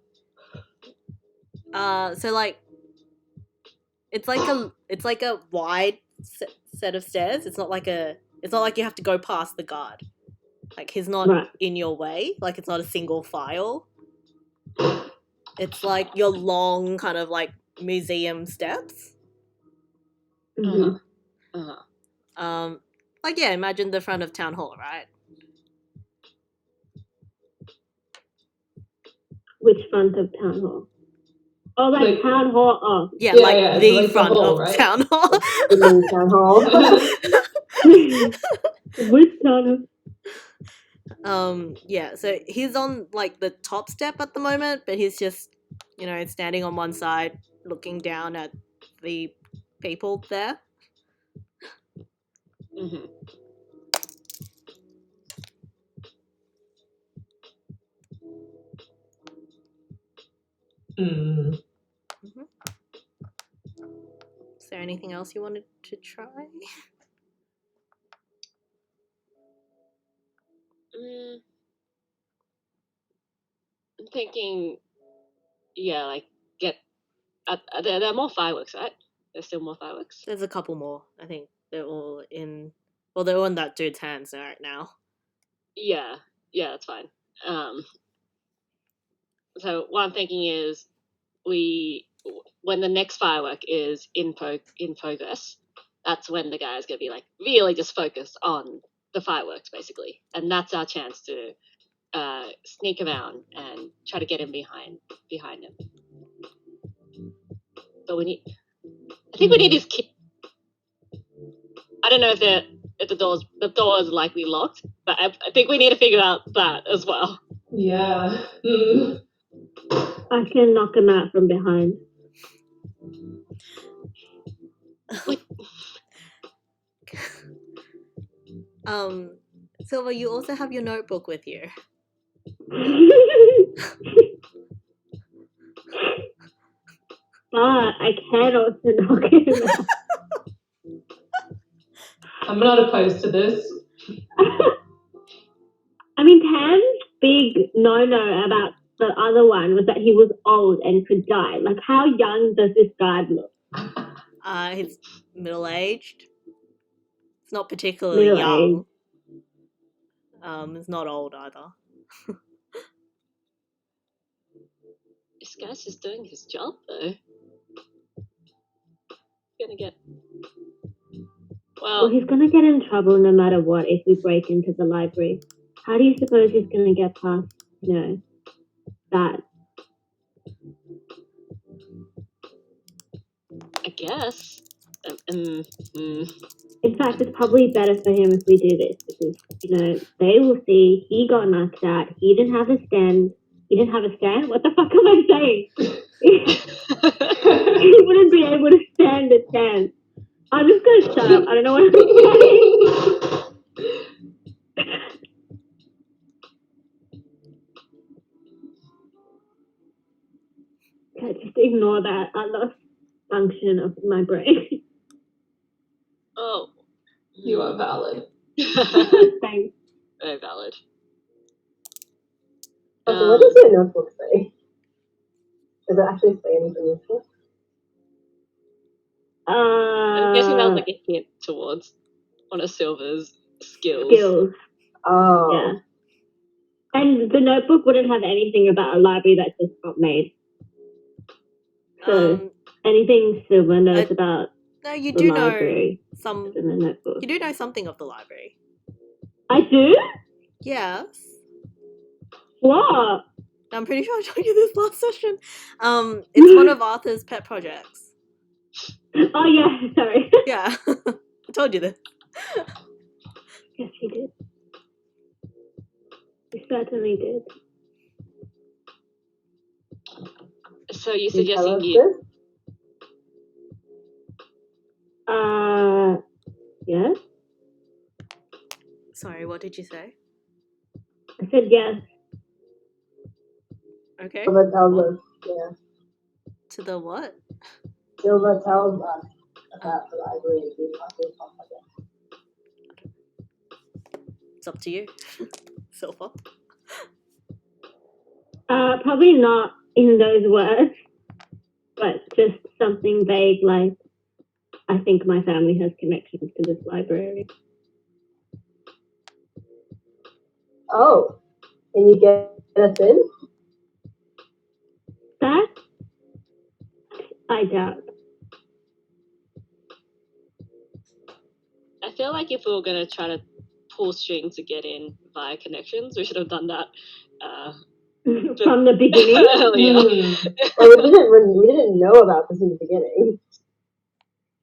So like, it's like a wide set of stairs. It's not like you have to go past the guard. Like he's not Right. in your way. Like it's not a single file. It's like your long kind of like museum steps. Mm-hmm. Like yeah, imagine the front of town hall, right? Which front of town hall? Oh, like town hall. Oh, Yeah, Yeah, like yeah, the like the front hall, of right? town hall. In town hall. which town hall? Yeah, so he's on like the top step at the moment, but he's just, standing on one side looking down at the people there. Mm-hmm. Mm. Is there anything else you wanted to try? I'm thinking, yeah, like there are more fireworks, right? There's still more fireworks. There's a couple more. I think they're all in. Well, they're all in that dude's hands right now. Yeah, that's fine. So what I'm thinking is, when the next firework is in progress, that's when the guy's gonna be like really just focused on the fireworks basically, and that's our chance to sneak around and try to get in behind him. But I think we need his key. I don't know if the door is likely locked, but I think we need to figure out that as well. Yeah. Mm. I can knock him out from behind. Silver, you also have your notebook with you. I can also knock him out. I'm not opposed to this. I mean, Tam's big no-no about the other one was that he was old and could die. Like, how young does this guard look? He's middle-aged. It's not particularly young. It's not old either. This guy's just doing his job though. Gonna get. Well, he's gonna get in trouble no matter what if we break into the library. How do you suppose he's gonna get past, that? I guess. In fact, it's probably better for him if we do this because, they will see he got knocked out. He didn't have a stand. What the fuck am I saying? He wouldn't be able to stand a chance. I'm just going to shut up. I don't know what I'm saying. Just ignore that. I lost function of my brain. Oh. You are valid. Thanks. Very valid. So what does your notebook say? Does it actually say anything useful? I'm guessing that was like a hint towards one of Silver's skills. Oh. Yeah. And the notebook wouldn't have anything about a library that just got made. So anything Silver knows about No, you the do know library some. is in the notebook. You do know something of the library. I do? Yes. What? I'm pretty sure I told you this last session. It's one of Arthur's pet projects. Oh yeah, sorry. Yeah, I told you this. Yes, you did. You certainly did. So you're Can you tell suggesting us you? this? Yes? Sorry, what did you say? I said yes. Okay. Silva tells What? us, yeah. To the what? Silva tells us about the library being Arthur's pet project. It's up to you, Silver. Probably not in those words, but just something vague like, I think my family has connections to this library. Oh, can you get us in? That? I doubt. I feel like if we were gonna try to pull strings to get in via connections, we should have done that From the beginning? earlier. Well, we didn't know about this in the beginning.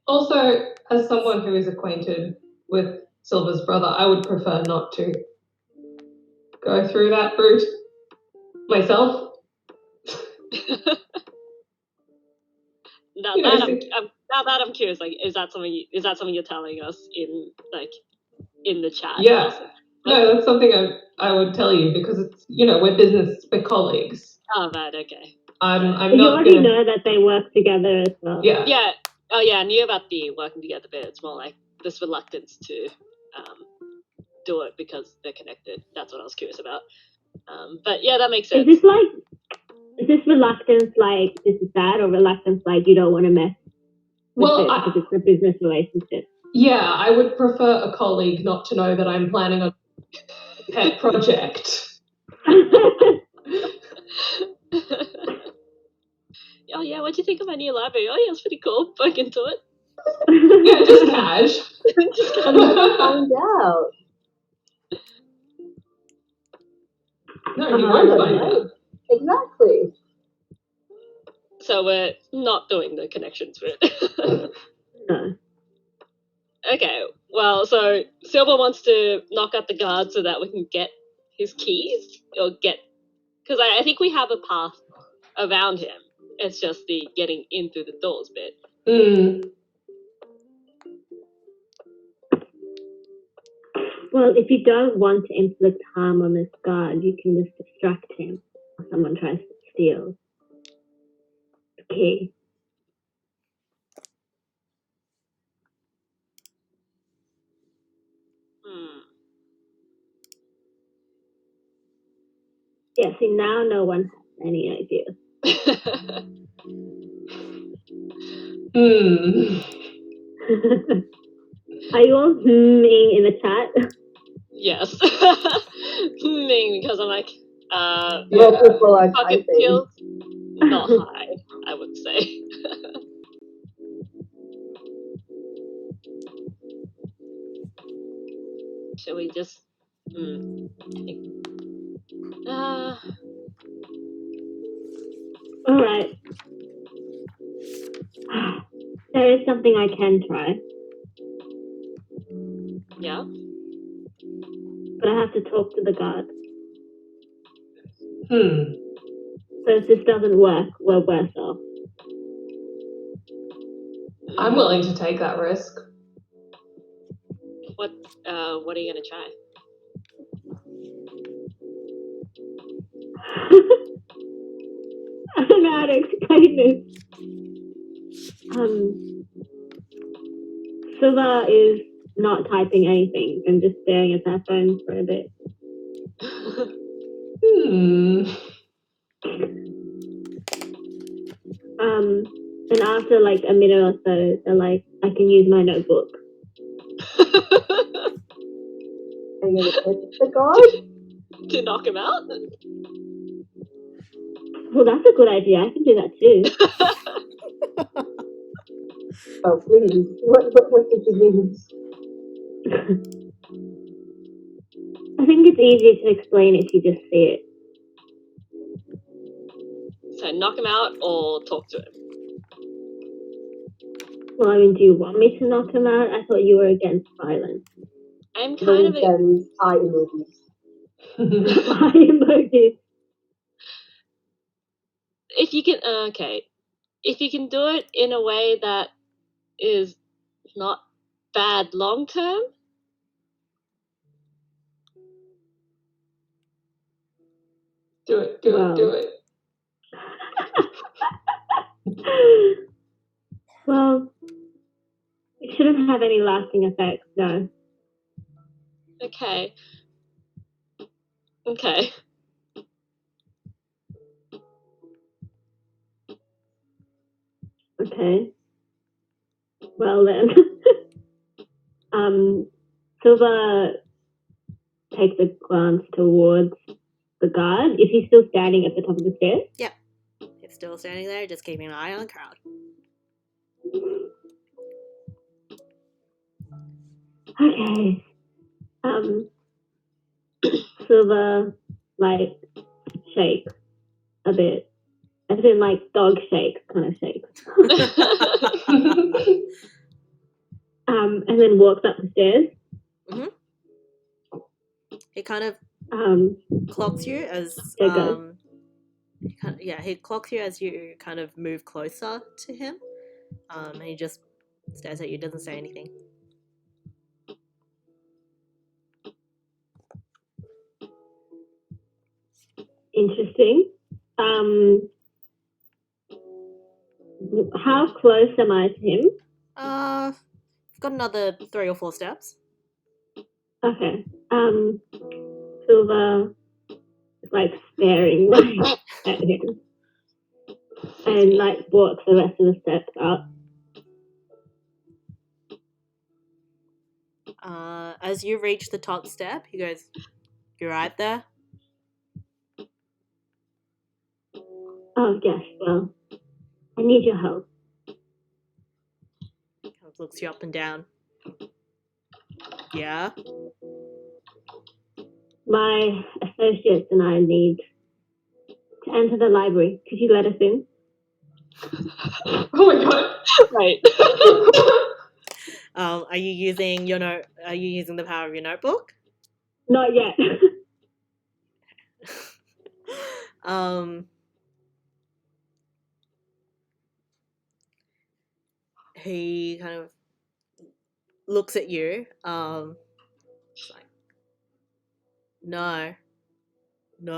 Also, as someone who is acquainted with Silver's brother, I would prefer not to go through that route myself. Now You know, that I'm curious. Like, is that something you're telling us in the chat? Yeah. No, that's something I would tell you because it's, we're colleagues. Oh, right. Okay. I'm You not already gonna. know that they work together as well. Yeah. Yeah. Oh, yeah. I knew about the working together, but it's more like this reluctance to do it because they're connected. That's what I was curious about. But yeah, that makes sense. Is this reluctance like this is bad, or reluctance like you don't want to mess with it because it's a business relationship? Yeah, I would prefer a colleague not to know that I'm planning a pet project. Oh yeah, what do you think of my new library? Oh yeah, it's pretty cool. Bug into it. Yeah, just cash. And never find out. No, you won't find Right. out. Exactly. So we're not doing the connections route. No. Okay, well, so Silver wants to knock out the guard so that we can get his keys, because I think we have a path around him. It's just the getting in through the doors bit. Well, if you don't want to inflict harm on this guard, you can just distract him or someone tries to steal the key. Yeah, see, now no one has any idea. Are you all in the chat? Yes. Because I'm like, Most people are pocket typing. skills, not high, I would say. Shall we just... All right. There is something I can try. Yeah? But I have to talk to the guard. So if this doesn't work, we're worse off. I'm willing to take that risk. What are you gonna try? I don't know how to explain this. Silva is not typing anything and just staring at her phone for a bit. And after like a minute or so, they're like, I can use my notebook. Are you gonna hit the guard? to knock him out? Well, that's a good idea. I can do that too. Oh, please. What did you mean? I think it's easier to explain if you just see it. So knock him out or talk to him? Well, I mean, do you want me to knock him out? I thought you were against violence. I'm kind of Then eye emojis. Eye emojis. if you can if you can do it in a way that is not bad long term, Do it, do it, do it. Well, it shouldn't have any lasting effects, no. okay. Okay. Well then, Silver takes a glance towards the guard. Is he still standing at the top of the stairs? Yep. He's still standing there, just keeping an eye on the crowd. Okay. Silver, like, shakes a bit. As in, like, dog shake kind of shakes. And then walks up the stairs. He kind of clocks you as he clocks you as you kind of move closer to him. And he just stares at you, doesn't say anything. Interesting. How close am I to him? I've got another 3 or 4 steps. Okay. Silver is like staring right at him. And like walks the rest of the steps up. As you reach the top step, he goes, "You right there?" Oh yes, well, I need your help. Kind of looks you up and down. Yeah? My associates and I need to enter the library. Could you let us in? Oh my god. Right. Are you using Are you using the power of your notebook? Not yet. He kind of looks at you. It's like, no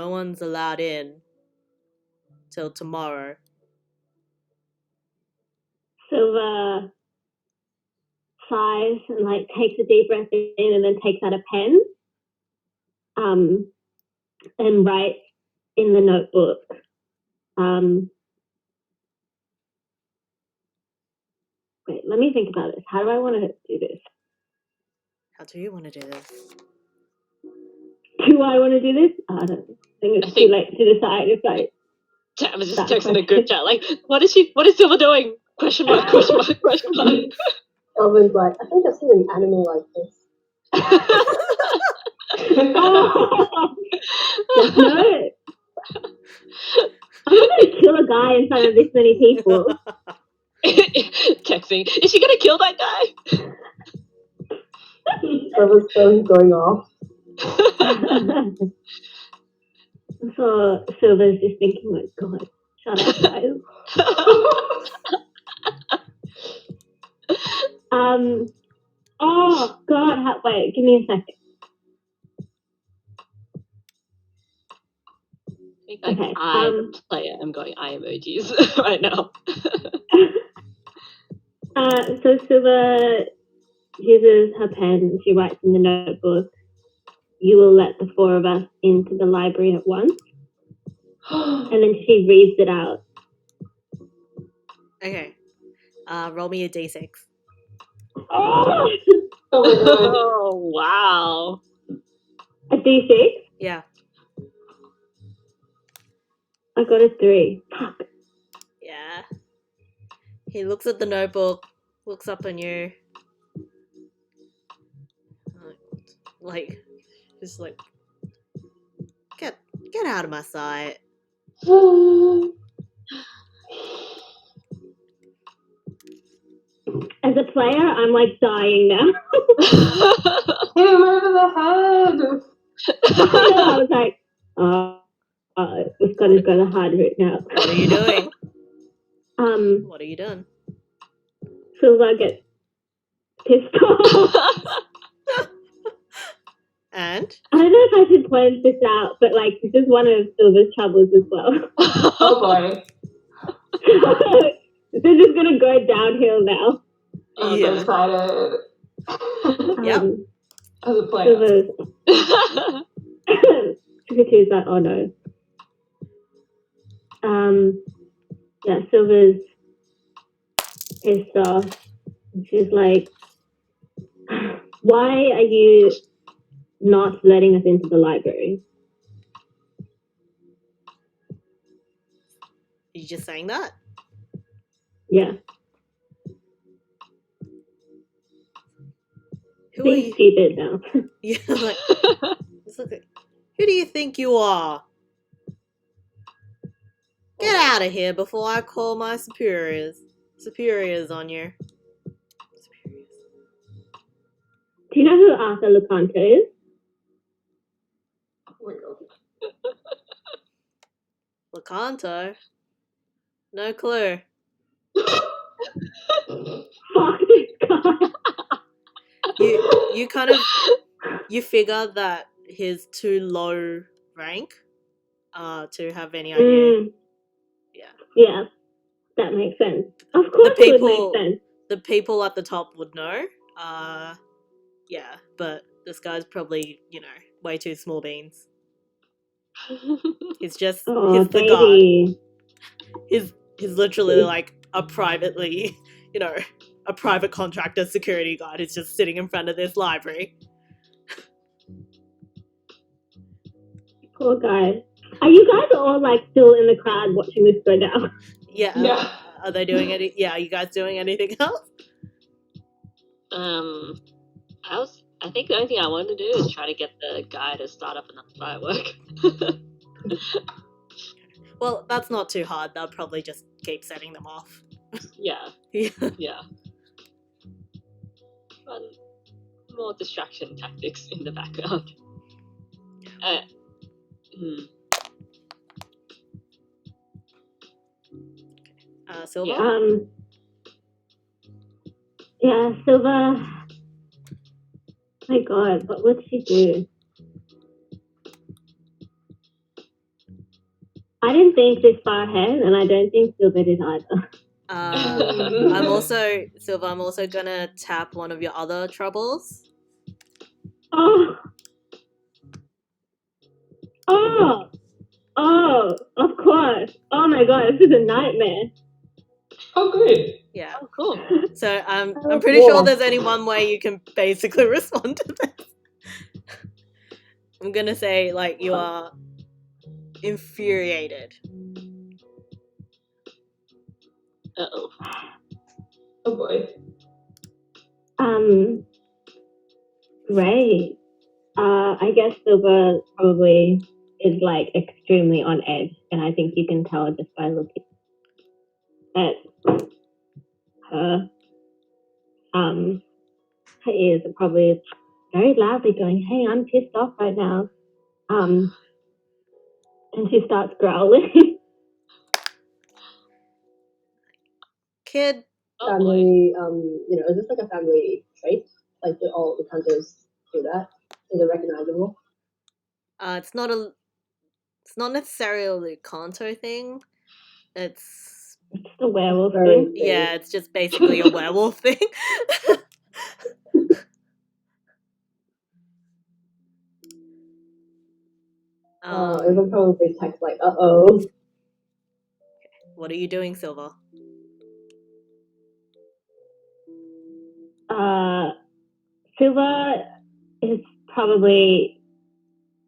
one's allowed in till tomorrow. Silver sighs and like takes a deep breath in and then takes out a pen and writes in the notebook wait, let me think about this. How do I want to do this? How do you want to do this? Do I want to do this? I don't think it's too late to decide if I... Tam is just texting the group chat like, what is Silver doing? Question mark, question mark, question mark. Elvin's like, I think I've seen an anime like this. No. I'm not going to kill a guy in front of this many people. Texting, is she gonna kill that guy? Silver's phone going off. So Silver's just thinking, like, God, shut up, guys. Oh, God, wait, give me a second. Okay, I, the player, am going eye emojis right now. So Silver uses her pen. She writes in the notebook, "You will let the 4 of us into the library at once." And then she reads it out. Okay. Roll me a d6. Oh, Oh, wow. A d6? Yeah. I got a 3. Fuck. Yeah. He looks at the notebook, looks up on you. Like, just like, get out of my sight. As a player, I'm like dying now. Hit him over the head. I was like, we've got to go the hard route now. What are you doing? Um, What are you doing? Silver gets pissed off. And? I don't know if I should point this out, but like this is one of Silver's troubles as well. Oh boy. This is just gonna go downhill now. I'm Yeah. excited. Yep. As a player. Silver's Pikachu's like, oh no. Yeah, Silver's pissed off. She's like, why are you not letting us into the library? You just saying that? Yeah. Who are Being you? stupid now. Yeah, like, just look at, who do you think you are? Get out of here before I call my superiors on you. Superiors. Do you know who Arthur Lucanto is? Oh my god. Lacanto? No clue. Fuck this guy. You kind of, you figure that he's too low rank to have any idea. Yeah, that makes sense. Of course it would make sense. The people at the top would know. Yeah, but this guy's probably, way too small beans. He's just, Oh, he's the guard. baby. He's literally like a privately, a private contractor security guard who's just sitting in front of this library. Poor guy. Are you guys all like still in the crowd watching this go down? Yeah. Yeah. Are they doing any? Yeah. Are you guys doing anything else? I think the only thing I wanted to do is try to get the guy to start up another firework. Well, that's not too hard. They'll probably just keep setting them off. Yeah. Yeah. Yeah. Fun. More distraction tactics in the background. Silver? Yeah, Silver. My god, what would she do? I didn't think this far ahead, and I don't think Silver did either. I'm also gonna tap one of your other troubles. Oh, of course. Oh my god, this is a nightmare. Oh, good. Yeah. Oh, cool. So I'm pretty sure there's only one way you can basically respond to this. I'm gonna say like you are infuriated. Uh-oh. Oh boy. Great. I guess Silver probably is like extremely on edge, and I think you can tell just by looking at her. Her ears are probably very loudly going, "Hey, I'm pissed off right now." And she starts growling. Kid. Oh, Family, is this like a family trait? Like, do all the hunters do that? Is it recognizable? It's not necessarily a Kanto thing. It's The werewolf Very thing. yeah, it's just basically a werewolf thing. It will probably text like, uh-oh. What are you doing, Silver? Silver is probably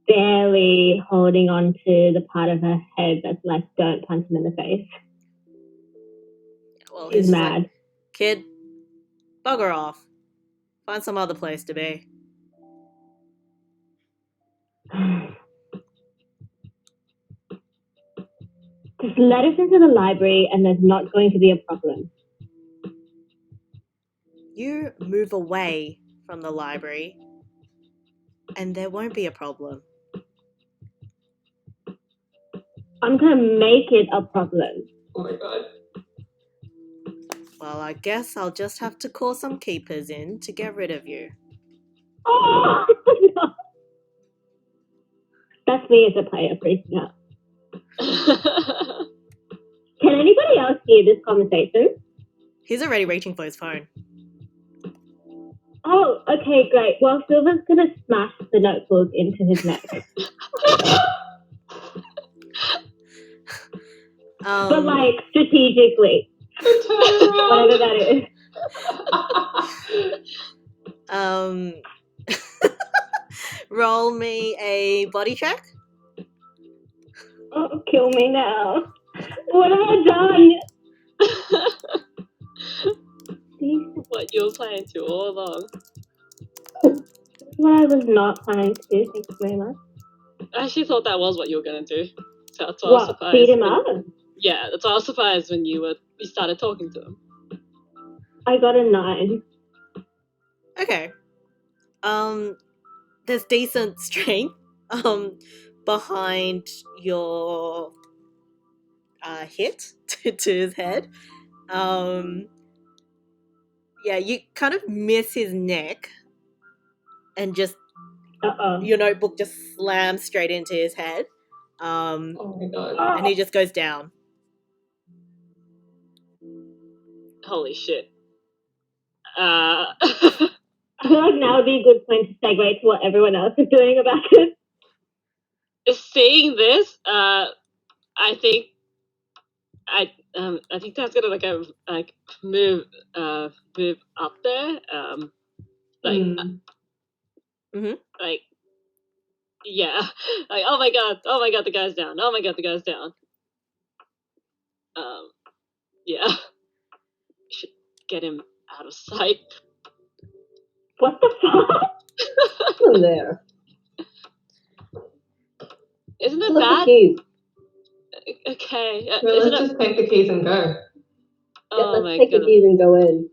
barely holding on to the part of her head that's like, don't punch him in the face. Well, She's he's just like, mad. kid, bugger off. Find some other place to be. Just let us into the library and there's not going to be a problem. You move away from the library and there won't be a problem. I'm going to make it a problem. Oh my god. Well, I guess I'll just have to call some keepers in to get rid of you. Oh, no. That's me as a player freaking out. Can anybody else hear this conversation? He's already reaching for his phone. Oh, okay, great. Well, Silver's going to smash the notebook into his neck. But, like, strategically. Whatever that is. Roll me a body check. Oh, kill me now. What have I done? What you were planning to all along. What I was not planning to do. Thank you very much. I actually thought that was what you were gonna do. So that's why I was What? surprised. Beat him up? Yeah, that's why I was surprised when you started talking to him. I got a 9. Okay. There's decent strength behind your hit to his head. Yeah, you kind of miss his neck and just your notebook just slams straight into his head. Oh my god. And he just goes down. Holy shit. I feel like now would be a good point to segue to what everyone else is doing about it. Seeing this, I think that's gonna move up there. Yeah, like oh my god, the guy's down. Oh my god, the guy's down. Yeah, should get him out of sight. What the fuck? From there. Isn't it Flip bad? the keys. Okay. Well, let's just take the keys and go. Oh Let's my take god. the keys and go in.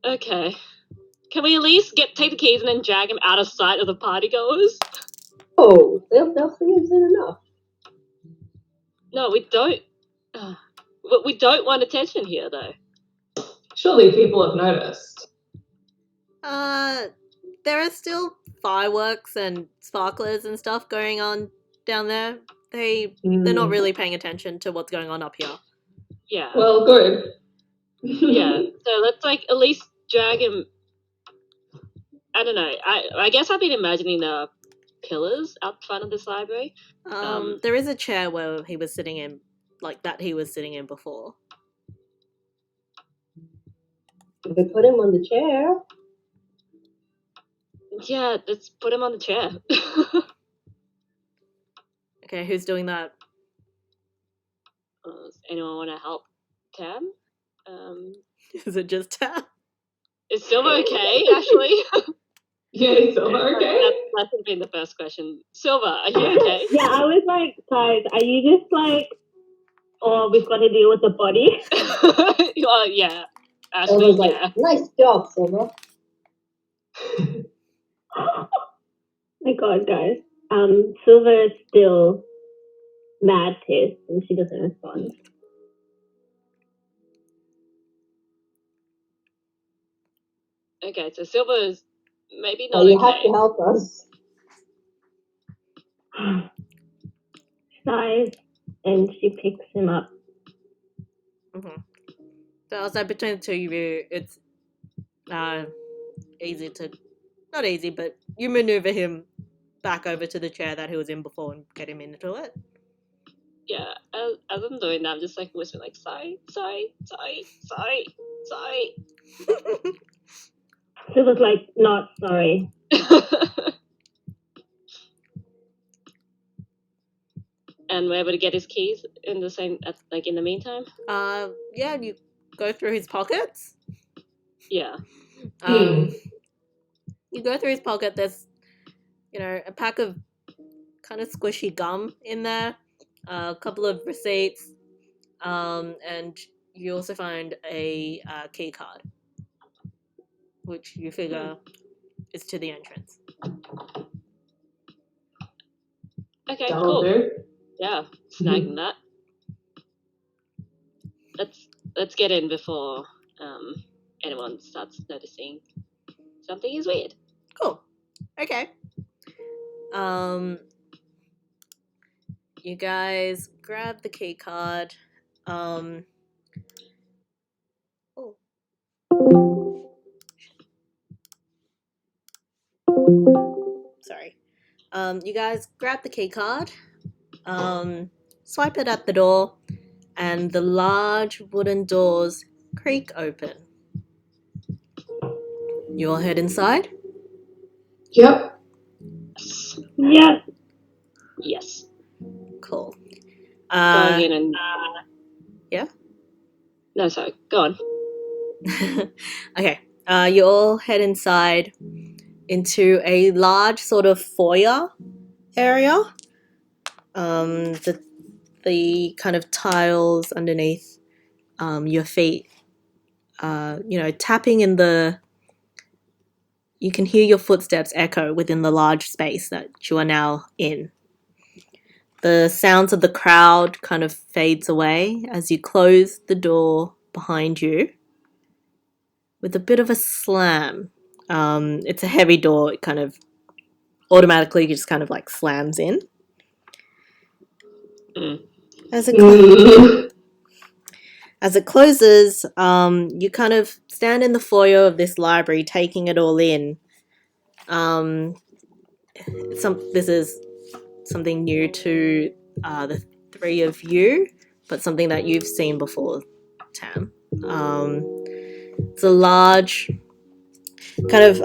Okay. Can we at least take the keys and then drag him out of sight of the partygoers? Oh, they'll see him soon enough. No, we don't. But we don't want attention here, though. Surely people have noticed. There are still fireworks and sparklers and stuff going on down there. They're not really paying attention to what's going on up here. Yeah. Well, good. Yeah. So let's at least drag him. I don't know. I guess I've been imagining the pillars out front of this library. There is a chair where he was sitting in, that he was sitting in before. They put him on the chair. Yeah, let's put him on the chair. Okay, who's doing that? Does anyone want to help Tam? Is it just Tam? Is Silver okay, actually? Yeah, is Silver okay? That would be the first question. Silver, are you okay? Yeah, I was like, guys, are you just oh, we've got to deal with the body? Well, yeah. Ashley, Silver's like, yeah. nice job, Silver. My god, guys. Silver is still mad pissed and she doesn't respond. Okay, so Silver is maybe not Oh, you okay. have to help us. Sighs and she picks him up. Mm-hmm. So I was like, between the two of you, it's easy to, not easy, but you maneuver him back over to the chair that he was in before and get him into it. Yeah, as I'm doing that, I'm just whispering sorry. Silver's like, not sorry. And we're able to get his keys in the same, like in the meantime. Yeah, you go through his pockets. Yeah. You go through his pocket. There's, a pack of kind of squishy gum in there, a couple of receipts, and you also find a key card, which you figure is to the entrance. Okay, That'll cool. do. Yeah, snagging that. Let's get in before anyone starts noticing something is weird. Cool. Okay. You guys grab the key card. Oh. Sorry. You guys grab the key card, swipe it at the door, and the large wooden doors creak open. You all head inside? Yep. Yep. Yes. Cool. Going in and yeah? No, sorry. Go on. Okay. You all head inside into a large sort of foyer area. The kind of tiles underneath your feet, tapping in the. You can hear your footsteps echo within the large space that you are now in. The sounds of the crowd kind of fades away as you close the door behind you with a bit of a slam. It's a heavy door. It kind of automatically just kind of like slams in. As it closes, you kind of stand in the foyer of this library, taking it all in. This is something new to the three of you, but something that you've seen before, Tam. It's a large kind of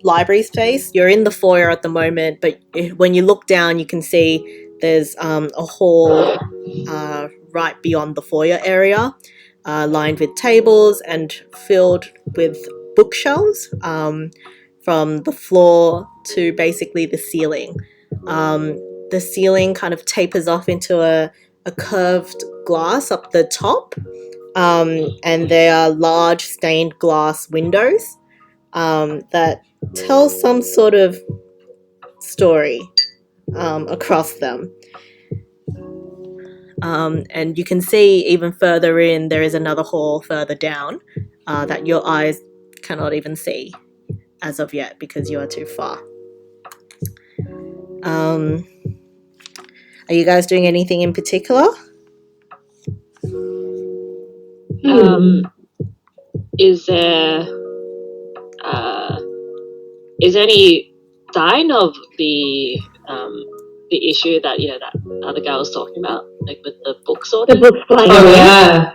library space. You're in the foyer at the moment, but when you look down, you can see there's a hall right beyond the foyer area, lined with tables and filled with bookshelves from the floor to basically the ceiling. The ceiling kind of tapers off into a curved glass up the top, and there are large stained glass windows that tell some sort of story across them. And you can see even further in, there is another hall further down that your eyes cannot even see as of yet because you are too far. Are you guys doing anything in particular? Is there any sign of the issue that that other guy was talking about, like with the book sorting? The book's flying Oh away. yeah.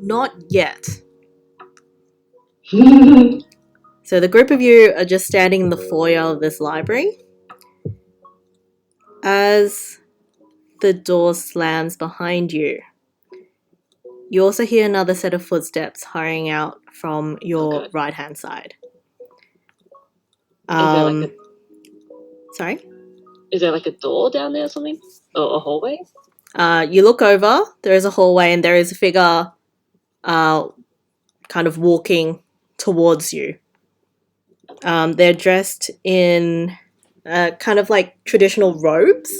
Not yet. So the group of you are just standing in the foyer of this library. As the door slams behind you, you also hear another set of footsteps hurrying out from your right-hand side. Sorry? Is there like a door down there or something? Or a hallway? You look over, there is a hallway and there is a figure kind of walking towards you. They're dressed in kind of like traditional robes,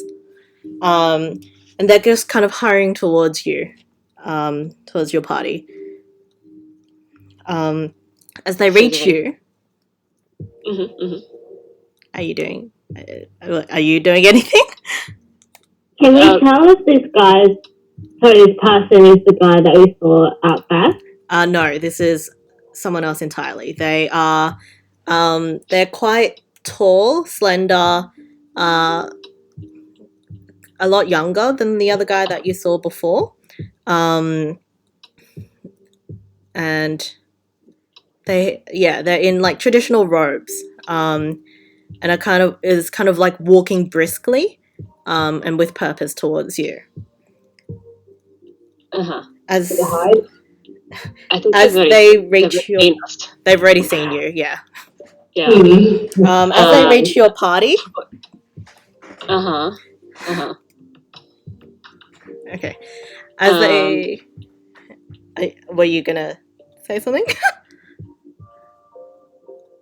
and they're just kind of hurrying towards you, towards your party. As they reach you, are you doing anything? Can we tell if this person is the guy that we saw out back? No, this is someone else entirely. They are, they're quite tall, slender, a lot younger than the other guy that you saw before. And they're in like traditional robes. and is kind of like walking briskly, and with purpose towards you. As To the hide. I think they've already seen you. Yeah. Yeah. As they reach your party. Okay. As they, were you gonna say something?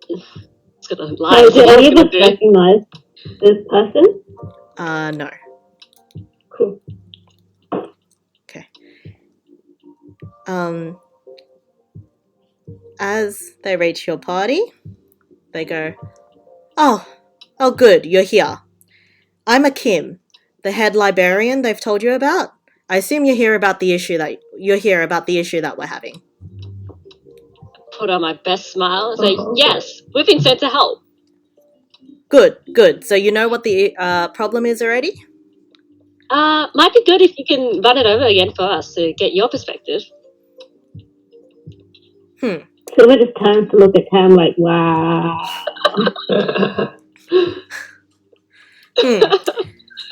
It's gonna lie. So, do any of us recognize this person? No. Cool. Okay. As they reach your party, they go, Oh, good, you're here. I'm Akim, the head librarian they've told you about. I assume you're here about the issue that we're having. Put on my best smile and say, yes, we've been sent to help. Good. So you know what the problem is already? Might be good if you can run it over again for us to get your perspective. Silver just turns to look at Tam like, wow.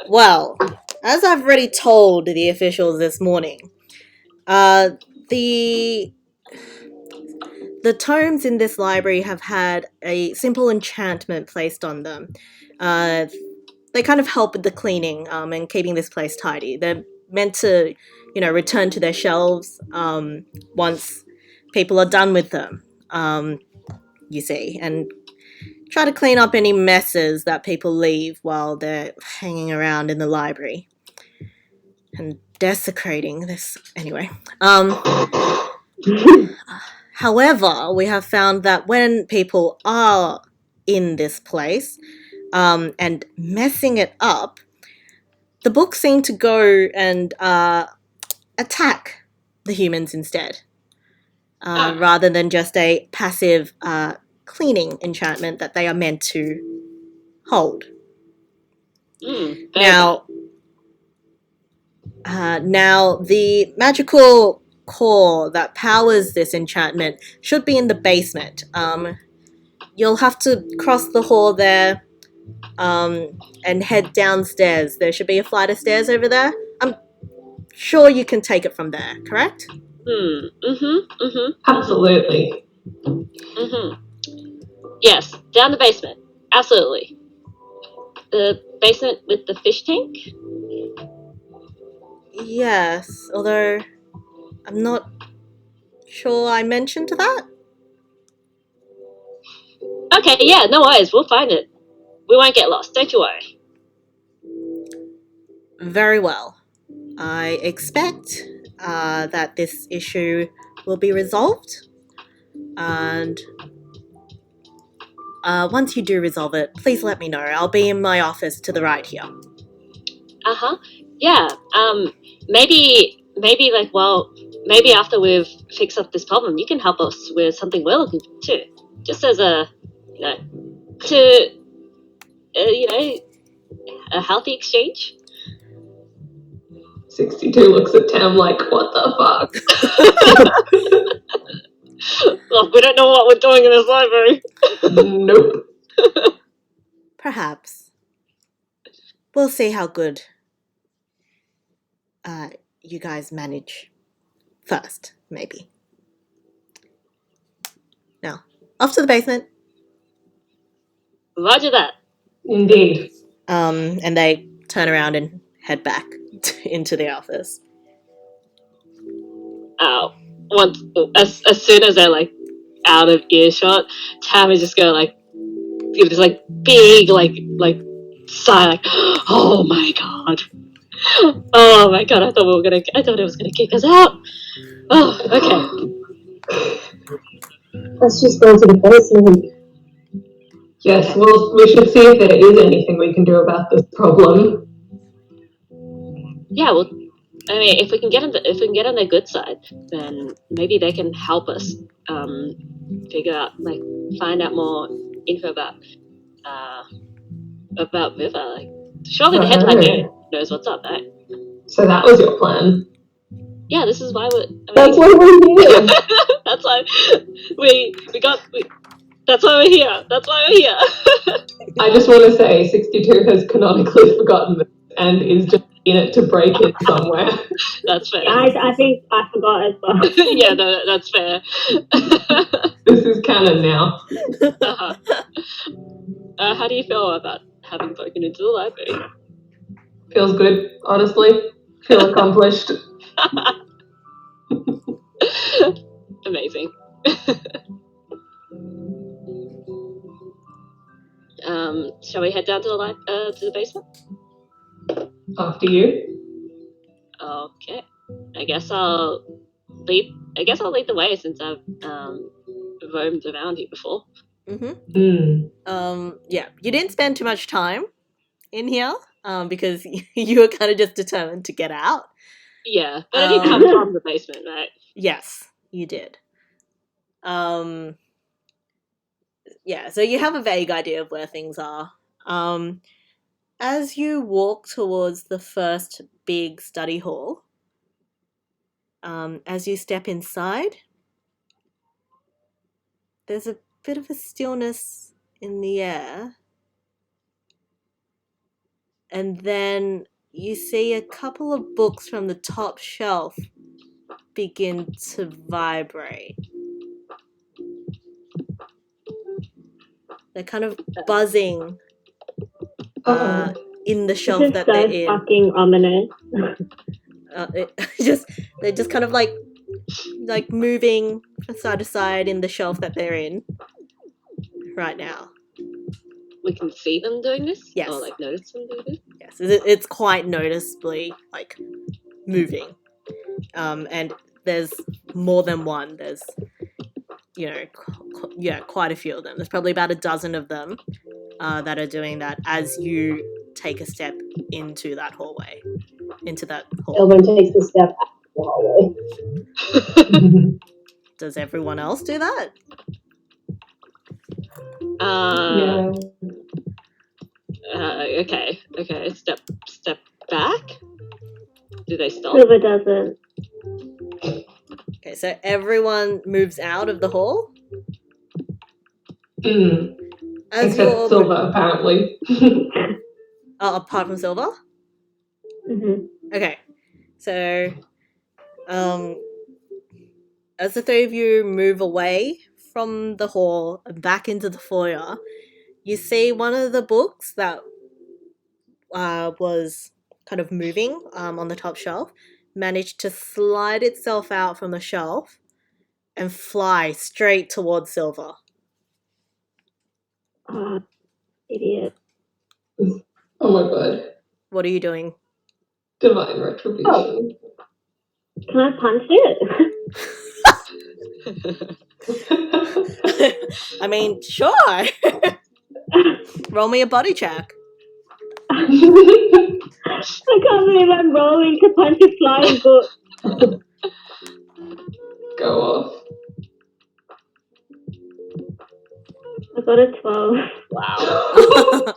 Well, as I've already told the officials this morning, the tomes in this library have had a simple enchantment placed on them. They kind of help with the cleaning and keeping this place tidy. They're meant to, return to their shelves once people are done with them, you see, and try to clean up any messes that people leave while they're hanging around in the library and desecrating this. Anyway, however, we have found that when people are in this place and messing it up, the books seem to go and attack the humans instead, rather than just a passive cleaning enchantment that they are meant to hold. Now, the magical core that powers this enchantment should be in the basement. You'll have to cross the hall there and head downstairs. There should be a flight of stairs over there. I'm sure you can take it from there, correct? Absolutely. Yes, down the basement. Absolutely. The basement with the fish tank? Yes, although I'm not sure I mentioned that. Okay, yeah, no worries. We'll find it. We won't get lost. Don't you worry. Very well. I expect that this issue will be resolved. And once you do resolve it, please let me know. I'll be in my office to the right here. Yeah. Maybe maybe after we've fixed up this problem, you can help us with something we're looking for too. Just as a healthy exchange. 62 looks at Tam like, what the fuck? Look, we don't know what we're doing in this library. Nope. Perhaps. We'll see how good you guys manage first, maybe. Now, off to the basement. Roger that. Indeed. And they turn around and head back into the office. As soon as they're like out of earshot, Tam is just gonna give this big sigh, oh my god, I thought it was gonna kick us out. Oh, okay. Let's just go to the basement. Yes, well, we should see if there is anything we can do about this problem. Yeah, well, I mean, if we can get on their good side, then maybe they can help us figure out, find out more info about Viva. Surely the head librarian knows what's up, right? So that was your plan. Yeah, this is why That's why we're here. That's why That's why we're here. That's why we're here. I just want to say 62 has canonically forgotten this and is just in it to break it somewhere. That's fair. I think I forgot as well. Yeah, no, that's fair. This is canon now. Uh-huh. How do you feel about having broken into the library? Feels good, honestly. Feel accomplished. Amazing. Shall we head down to the basement? After you. Okay. I guess I'll lead the way since I've roamed around here before. Yeah, you didn't spend too much time in here because you were kind of just determined to get out. Yeah, but I did come from the basement, right? Yes, you did. Yeah, so you have a vague idea of where things are. As you walk towards the first big study hall, as you step inside, there's a bit of a stillness in the air. And then you see a couple of books from the top shelf begin to vibrate. They're kind of buzzing in the shelf This is that so they're in. fucking ominous. They're just kind of like moving from side to side in the shelf that they're in right now. We can see them doing this? Yes. Or notice them doing this? Yes, it's quite noticeably moving. And there's more than one. There's quite a few of them. There's probably about a dozen of them that are doing that as you take a step into that hallway. Into that hall. Elvin takes a step out of the hallway. Does everyone else do that? Yeah. Okay. Step back. Do they stop? Silver doesn't. Okay, so everyone moves out of the hall. Except Silver, apparently. Apart from Silver. Okay, so as the three of you move away from the hall and back into the foyer, you see one of the books that was kind of moving on the top shelf managed to slide itself out from the shelf and fly straight towards Silver. Idiot. Oh my god. What are you doing? Divine retribution. Can I punch it? I mean, sure. Roll me a body check. I can't believe I'm rolling to punch a flying book. Go off. I got a 12. Wow.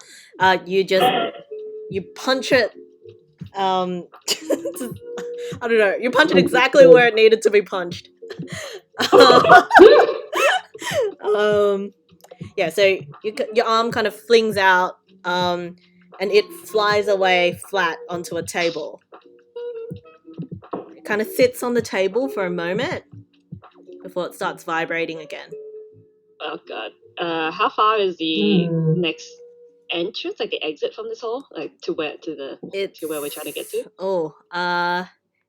You punch it. I don't know. You punch it exactly where it needed to be punched. Yeah. So your arm kind of flings out, and it flies away flat onto a table. It kind of sits on the table for a moment before it starts vibrating again. Oh god. How far is the next entrance, the exit from this hall? To where we're trying to get to? Oh,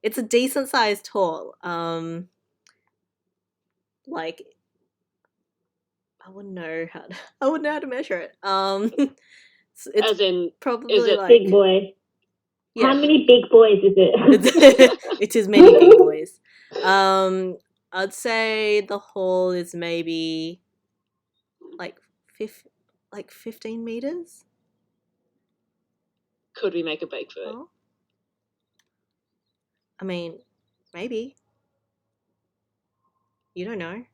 it's a decent sized hall. I wouldn't know how to measure it. It's as in, probably is it big boy? Yeah. How many big boys is it? It is many big boys. I'd say the hall is maybe 15 meters. Could we make a break for it? Oh. I mean, maybe. You don't know.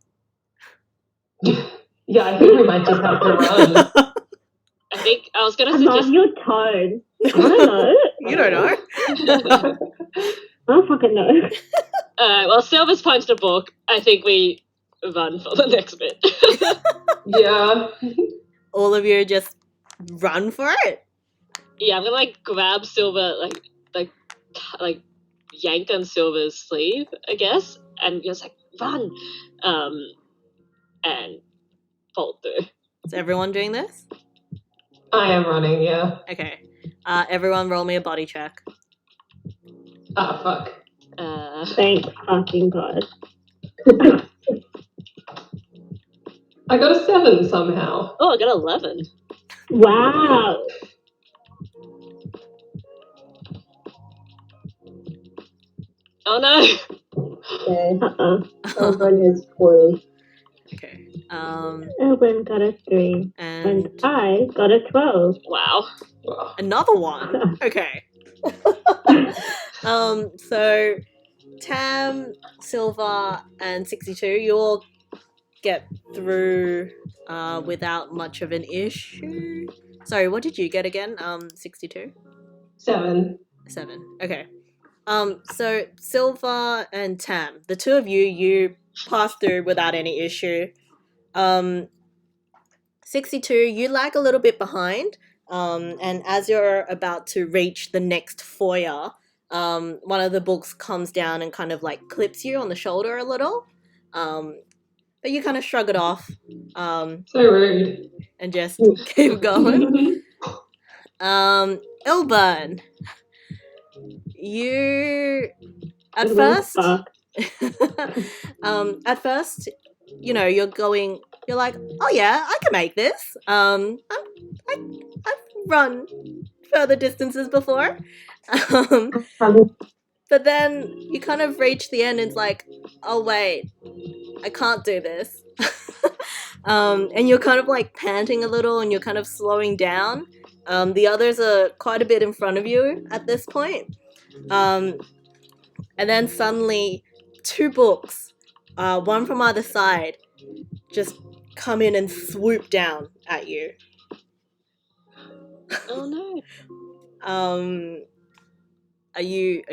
Yeah, I think we might just have to run. I think I was gonna I suggest. love your tone. I don't know. You don't know. I don't fucking know. Well, Silver's punched a book. I think we run for the next bit. Yeah. All of you just run for it. Yeah, I'm gonna like grab Silver, like yank on Silver's sleeve, I guess, and just like run, and fall through. Is everyone doing this? I am running, yeah. Okay. Everyone roll me a body check. Ah, fuck. Thank fucking God. I got a 7 somehow. Oh, I got 11. Wow. Oh no! Okay. Uh-oh. Elbren is poorly. Okay. Elben got a 3. And And I got a 12. Wow. Wow. another one. Okay. So Tam, Silver, and 62, you all get through without much of an issue. Sorry, what did you get again? 62? 7. 7. Okay. So Silver and Tam, the two of you pass through without any issue. 62, you lag a little bit behind. And as you're about to reach the next foyer, one of the books comes down and kind of like clips you on the shoulder a little. But you kind of shrug it off. So rude. And just keep going. Ilburn, you at first, at first, you know, you're like, oh yeah, I can make this. I've run further distances before. But then you kind of reach the end and it's like, oh wait, I can't do this. And you're kind of like panting a little and you're kind of slowing down. The others are quite a bit in front of you at this point. And then suddenly, two books, one from either side, just come in and swoop down at you. Oh no. Are you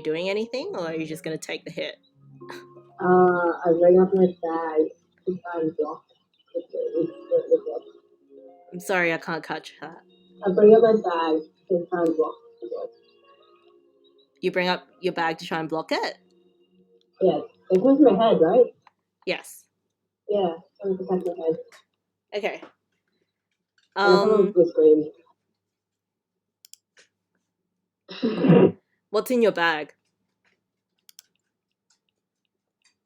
doing anything, or are you just gonna take the hit? I bring up my bag to try and block the book. I'm sorry, I can't catch that. I bring up my bag to try and block the book. You bring up your bag to try and block it? Yes. It goes to my head, right? Yes. Yeah, trying to protect my head. Okay. The scream. What's in your bag?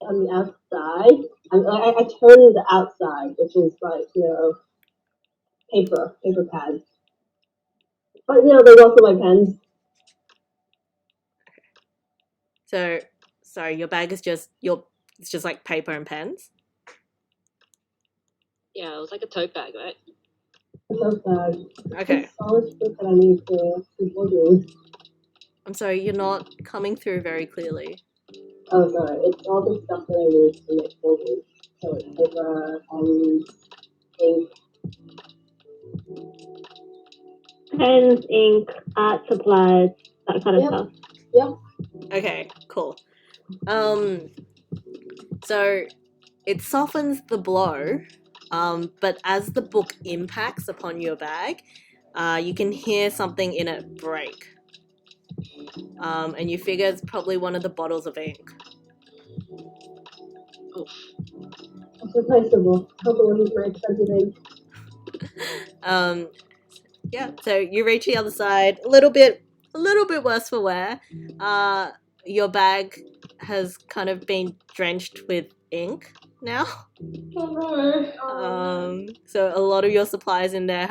On the outside, I turned the outside, which is like, paper pads. But there's also my pens. So, sorry, your bag is just it's just like paper and pens? Yeah, it was like a tote bag, right? Tote bag. Okay. It's all the stuff that I need to do. I'm sorry, you're not coming through very clearly. Oh, sorry. It's all the stuff that I need to make photos. So it's paper and ink. Pens, ink, art supplies, that kind of stuff. Yep. Okay, cool. So it softens the blow, but as the book impacts upon your bag, you can hear something in it break. And you figure it's probably one of the bottles of ink. It's replaceable. Hope it wasn't very expensive ink. Yeah, so you reach the other side, a little bit worse for wear. Your bag has kind of been drenched with ink now. Oh no. So a lot of your supplies in there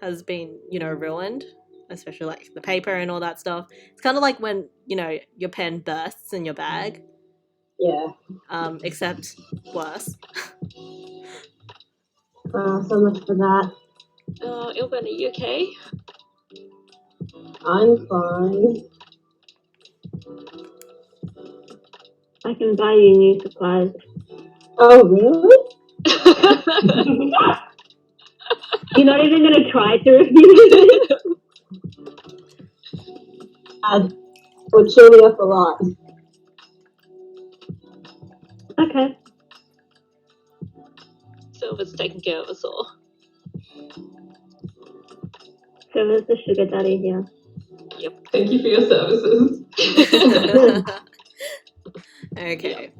has been, ruined, especially like the paper and all that stuff. It's kind of like when, your pen bursts in your bag. Yeah. Except worse. So much for that. Ilben, are you okay? I'm fine. I can buy you new supplies. Oh, really? You're not even going to try to refuse? That would cheer me up a lot. Okay. Silver's taking care of us all. Silver's the sugar daddy here. Thank you for your services. Okay.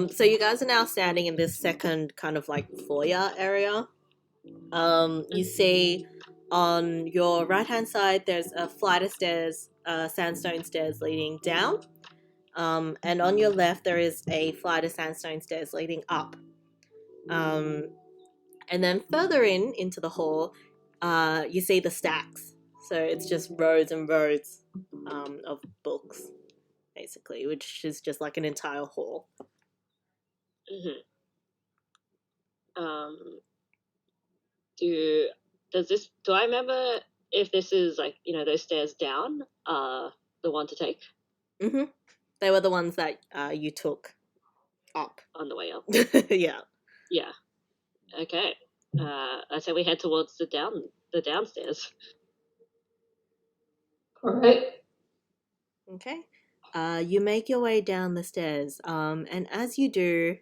So you guys are now standing in this second kind of like foyer area. You see on your right hand side there's a flight of stairs, sandstone stairs leading down. And on your left there is a flight of sandstone stairs leading up. And then further into the hall, you see the stacks. So it's just rows and rows of books, basically, which is just like an entire hall. Do I remember if this is like, those stairs down are the one to take Mm-hmm. They were the ones that you took up. on the way up? Yeah. Yeah. Okay. I say we head towards the downstairs. All right. Okay. You make your way down the stairs, and as you do,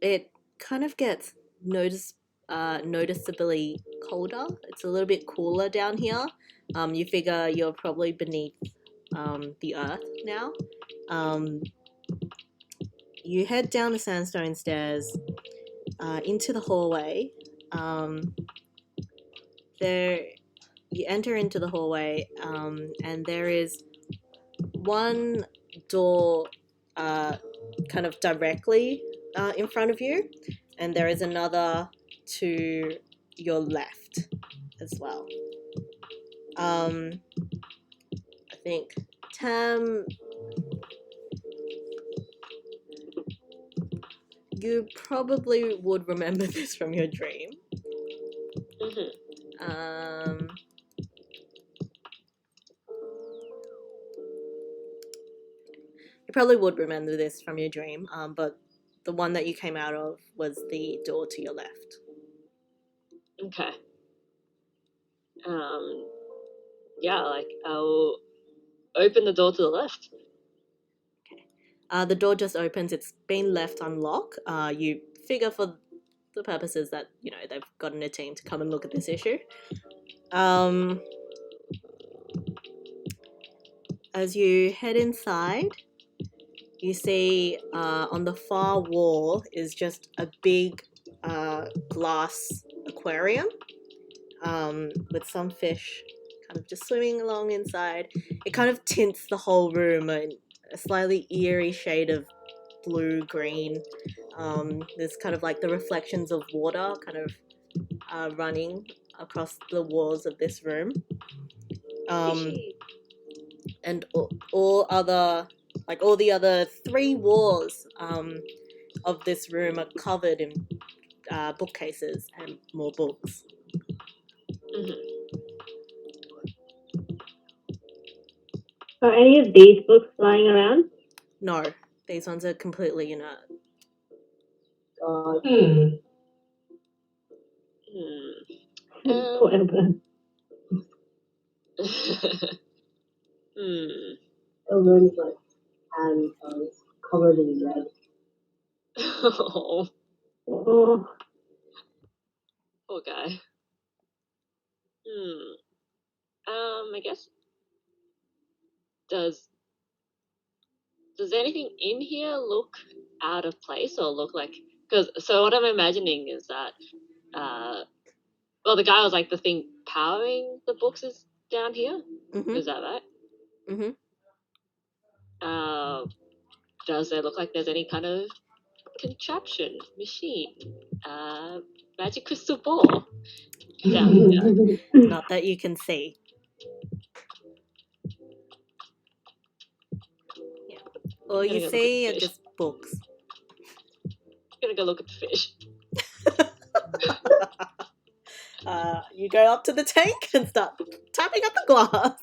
it kind of gets noticeably colder. It's a little bit cooler down here. You figure you're probably beneath the earth now. You head down the sandstone stairs into the hallway. You enter into the hallway, and there is one door kind of directly in front of you, and there is another to your left as well. I think Tam, you probably would remember this from your dream. You probably would remember this from your dream, but the one that you came out of was the door to your left. Okay. Yeah, like I'll open the door to the left. The door just opens. It's been left unlocked. You figure for the purposes that, they've gotten a team to come and look at this issue. As you head inside, you see on the far wall is just a big glass aquarium with some fish kind of just swimming along inside. It kind of tints the whole room in a slightly eerie shade of blue-green. There's kind of like the reflections of water kind of running across the walls of this room. And all the other 3 walls of this room are covered in bookcases and more books. Are any of these books lying around? No, these ones are completely inert. Poor Elburn. Elburn's like hands are covered in red. Oh, Oh, poor guy. I guess does anything in here look out of place or look like? So what I'm imagining is that, the guy was like the thing powering the books is down here. Mm-hmm. Is that right? Mm-hmm. Does there look like there's any kind of contraption, machine, magic crystal ball down here? Not that you can see. Yeah. All you see are just books. I'm gonna go look at the fish. You go up to the tank and start tapping at the glass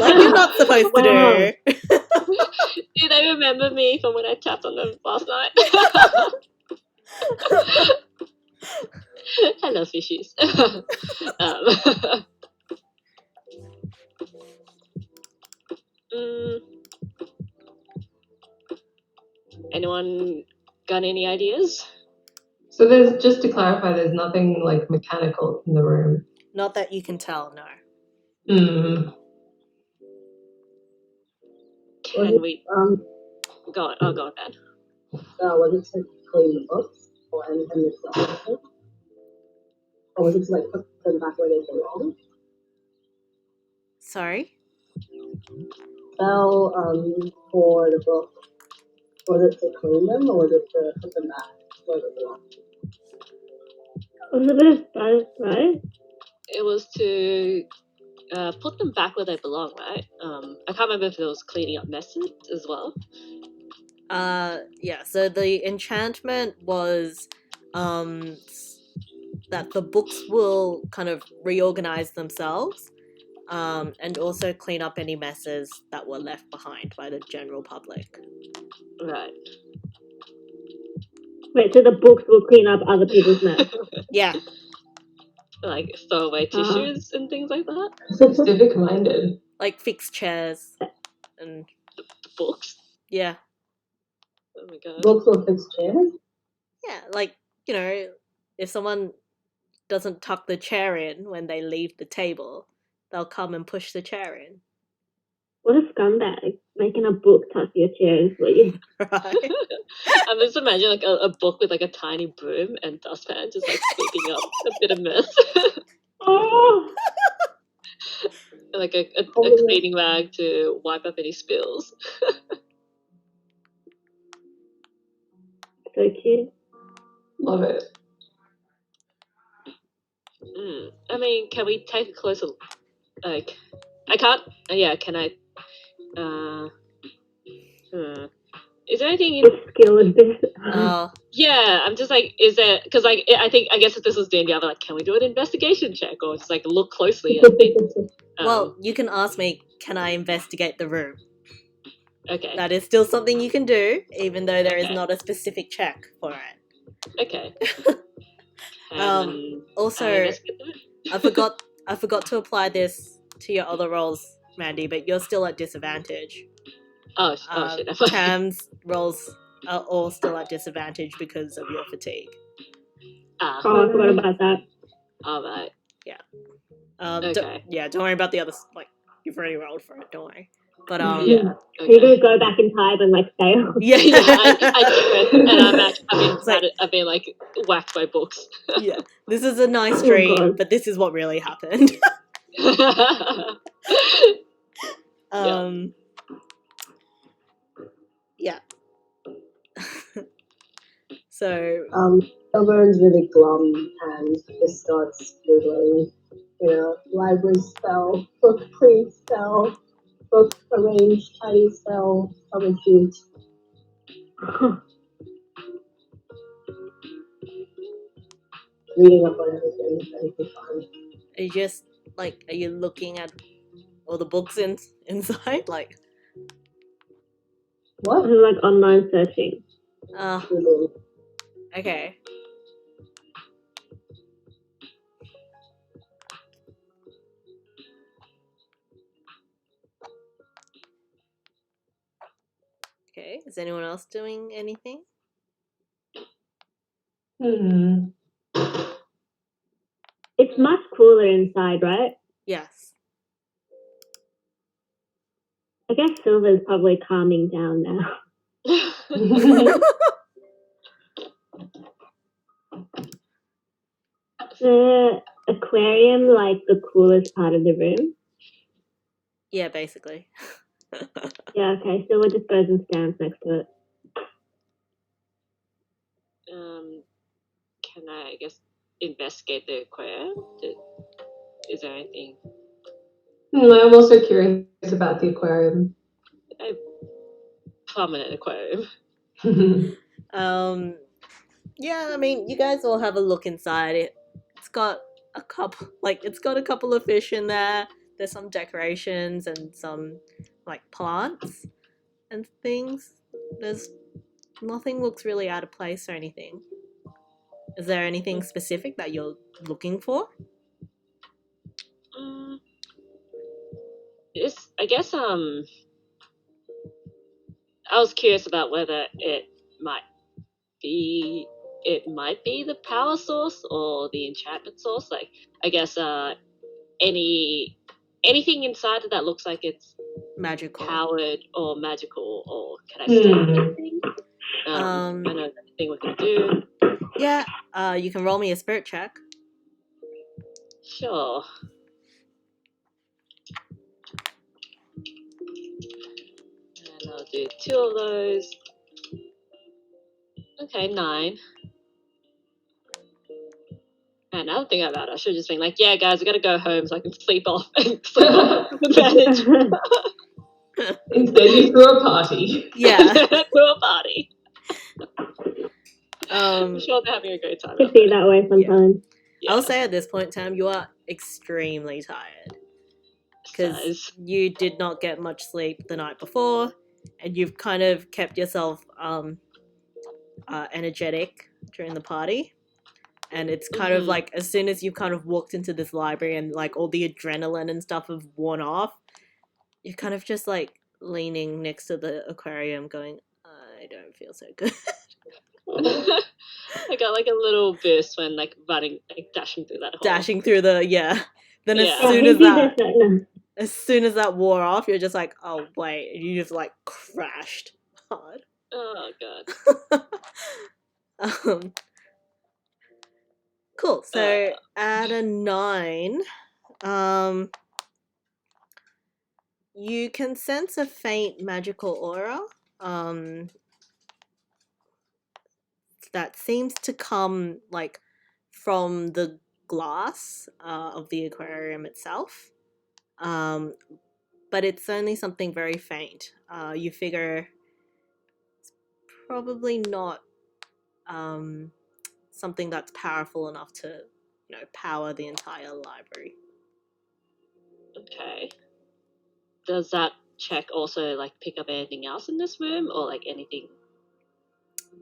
like you're not supposed to do. Do they remember me from when I tapped on them last night? Hello, fishies. Anyone got any ideas? So there's, just to clarify, there's nothing like mechanical in the room. Not that you can tell, no. Mm. Can we Um, go on? Oh, go on, Ben. was it to clean the books or and the stuff? Or was it to like put them back where they belong? Sorry? Spell for the book. Was it to clean them or was it to put them back where they belong? Was a bit of both, right? It was to put them back where they belong, right? I can't remember if it was cleaning up messes as well. Yeah, so the enchantment was that the books will kind of reorganize themselves and also clean up any messes that were left behind by the general public. Right. Wait, so the books will clean up other people's mess. Yeah, Like throw away tissues and things like that. Civic-minded. like fix chairs and The books. yeah. Oh my god. Books will fix chairs? Yeah, like, you know, if someone doesn't tuck the chair in when they leave the table, they'll come and push the chair in. What a scumbag. Making a book tuck your chairs for you. Right? I'm just imagining like a book with like a tiny broom and dustpan just like sweeping up a bit of mess. Oh! And, like a cleaning rag to wipe up any spills. So cute. Love it. I mean, can we take a closer like I can't yeah, can I is there anything in The skill of this. yeah, I'm just like, is there, because like, I guess if this was D&D, I'd be like, can we do an investigation check or just like look closely at things? Well, you can ask me, can I investigate the room? Okay. That is still something you can do, even though there is Okay. not a specific check for it. Okay. Also, I forgot to apply this to your other rolls, Mandy, but you're still at disadvantage. Oh shit. Tam's rolls are all still at disadvantage because of your fatigue. Ah. Oh, I forgot about that. All right. Yeah. Okay. Don't worry about the others. Like, you've already rolled for it. Don't worry. But Yeah. Okay. You're gonna go back in time and like fail. yeah, Yeah, I did, and I've been like whacked by books. Yeah, this is a nice Oh, dream, God. but this is what really happened. Yeah. So Shelburne's really glum and just starts doodling, library spell, book clean spell, book arrange, tidy spell, troubleshoot. Reading up on everything that he can find. are you looking at all the books inside? Like, What? Like online searching. Okay. Okay, is anyone else doing anything? It's much cooler inside, right? Yes. I guess Silver's probably calming down now. The aquarium, like the coolest part of the room? Yeah, basically. Yeah, okay, Silver just goes and stands next to it. Can I guess investigate the aquarium? Is there anything? I'm also curious about the aquarium. A prominent aquarium. Yeah, I mean, you guys all have a look inside it. It's got a couple of fish in there. There's some decorations and some like plants and things. There's nothing looks really out of place or anything. Is there anything specific that you're looking for? I guess I was curious about whether it might be it might be the power source or the enchantment source. Like, I guess anything inside of that looks like it's Magical. powered or magical, or can I steal anything? I know that's the thing we can do. Yeah, you can roll me a spirit check. Sure. And I'll do 2 of those. Okay, 9. And another thing about it, I should have just been like, yeah, guys, I gotta go home so I can sleep off and sleep off with advantage. Instead, you threw a party. Yeah. To a party. I'm Um, sure they're having a great time. Could be that way sometimes. Yeah. I'll say at this point, Tam, you are extremely tired because you did not get much sleep the night before, and you've kind of kept yourself energetic during the party. And it's kind of like as soon as you kind of walked into this library and like all the adrenaline and stuff have worn off, you're kind of just like leaning next to the aquarium going, I don't feel so good. I got like a little burst when like running, like dashing through that hole. Dashing through the, yeah. Then Yeah. as soon as that wore off, you're just like, oh wait, and you just like crashed hard. Oh god. Cool. So at a 9, you can sense a faint magical aura that seems to come like from the glass of the aquarium itself. But it's only something very faint. You figure it's probably not something that's powerful enough to, power the entire library. Okay. Does that check also like pick up anything else in this room, or like anything?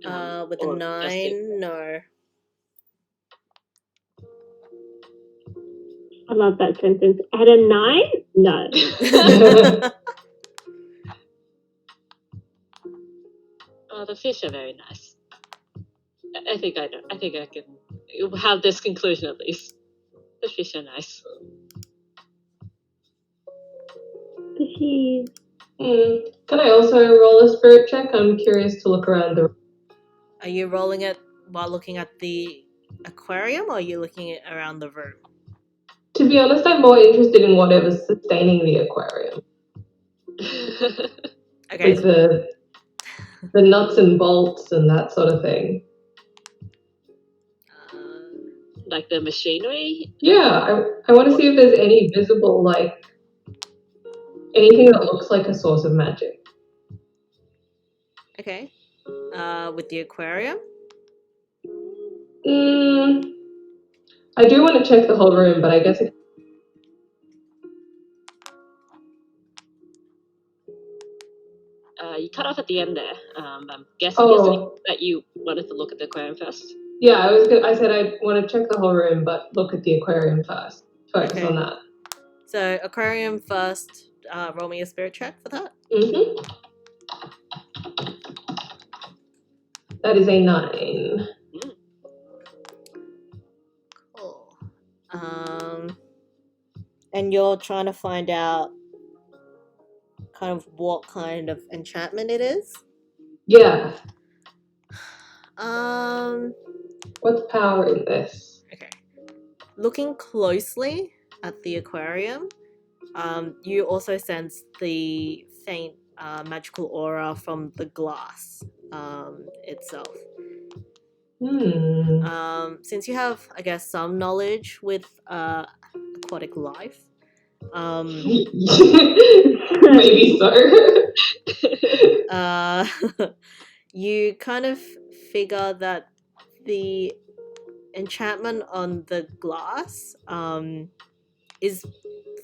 With a 9, no. I love that sentence. At a 9, no. The fish are very nice. I think I know. I think I can have this conclusion at least. The fish are nice. Fishies. Can I also roll a spirit check? I'm curious to look around the room. Are you rolling it while looking at the aquarium, or are you looking at around the room? To be honest, I'm more interested in whatever's sustaining the aquarium. Okay. Like the nuts and bolts and that sort of thing. Like the machinery? Yeah, I want to see if there's any visible, like, anything that looks like a source of magic. Okay. With the aquarium? I do want to check the whole room, but I guess You cut off at the end there. I'm guessing that you wanted to look at the aquarium first. Yeah, I said I want to check the whole room, but look at the aquarium first. Focus on that. So aquarium first. Roll me a spirit check for that. That is a 9. Cool. And you're trying to find out kind of what kind of enchantment it is? Yeah. What's powering this? Okay. Looking closely at the aquarium, you also sense the faint magical aura from the glass itself. Since you have, I guess, some knowledge with aquatic life, maybe so. You kind of figure that the enchantment on the glass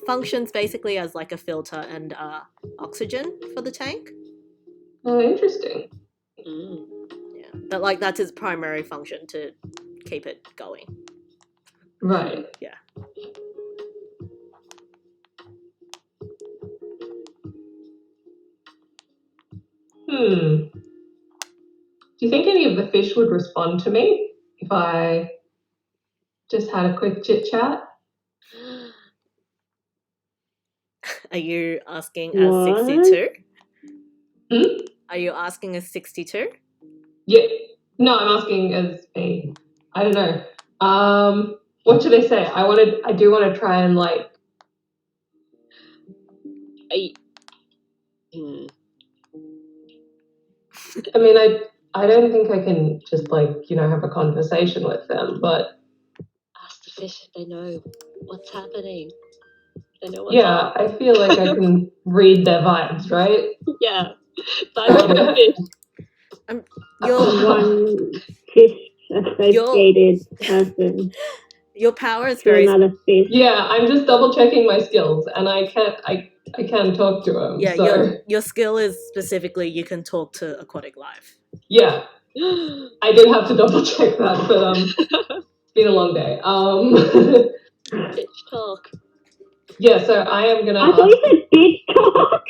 functions basically as like a filter and oxygen for the tank. Oh, interesting. Yeah, but like that's its primary function, to keep it going. Right. Yeah. Do you think any of the fish would respond to me if I just had a quick chit chat? Are you asking What? as 62? Hmm? Are you asking as 62? Yeah. No, I'm asking as me. I don't know. What should I say? I do want to try and like. Hmm. I mean, I don't think I can just like have a conversation with them, but Ask the fish if they know what's happening. They know what's yeah, up. I feel like I can read their vibes, right? Yeah. Vibes of the fish. Your One fish associated person your power is to very another fish. Yeah, I'm just double checking my skills, and I can talk to them. yeah. So Your skill is specifically you can talk to aquatic life. yeah, I did have to double check that, but it's been a long day. Fish talk. Yeah, so I am gonna I thought ask. you said fish talk.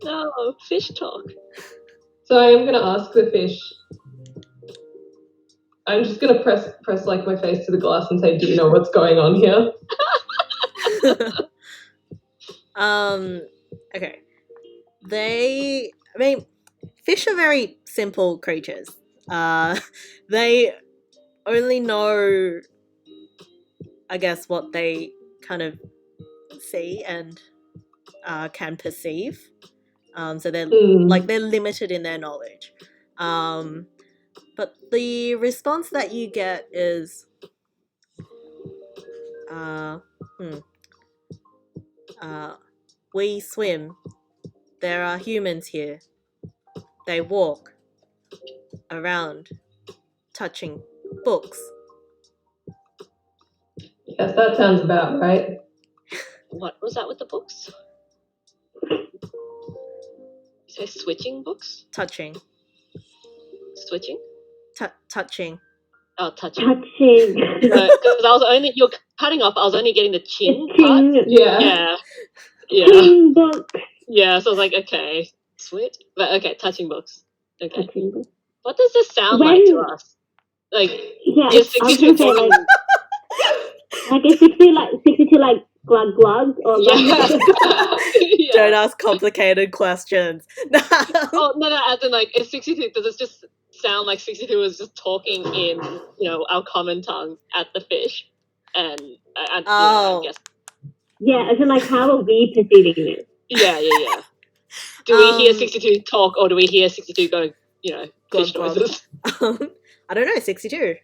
No, fish talk. So I am gonna ask the fish. I'm just gonna press like my face to the glass and say, "Do you know what's going on here?" Okay. I mean, fish are very simple creatures. They only know, I guess, what they kind of see and can perceive. So they're they're limited in their knowledge. But the response that you get is, we swim. There are humans here. They walk around, touching books. Yes, that sounds about right. What was that with the books? You say switching books? Touching. Switching? Touching. Oh, touching. Touching. Because you're cutting off. I was only getting the chin part. Yeah. Yeah. Chin book. Yeah. So I was like, okay, switch. But okay, touching books. Okay. Touching book. What does this sound When- like to us? Like, Yeah, you're I was 62 gonna say talking. like a 62 like glug glug or Yeah. Yeah. Don't ask complicated questions. Oh no! As in, like, is 62? Does it just sound like 62 is just talking in our common tongue at the fish? And I guess. Yeah, as in like how are we perceiving this? Yeah. Do we hear 62 talk, or do we hear 62 go, fish glug. noises? I don't know, 62.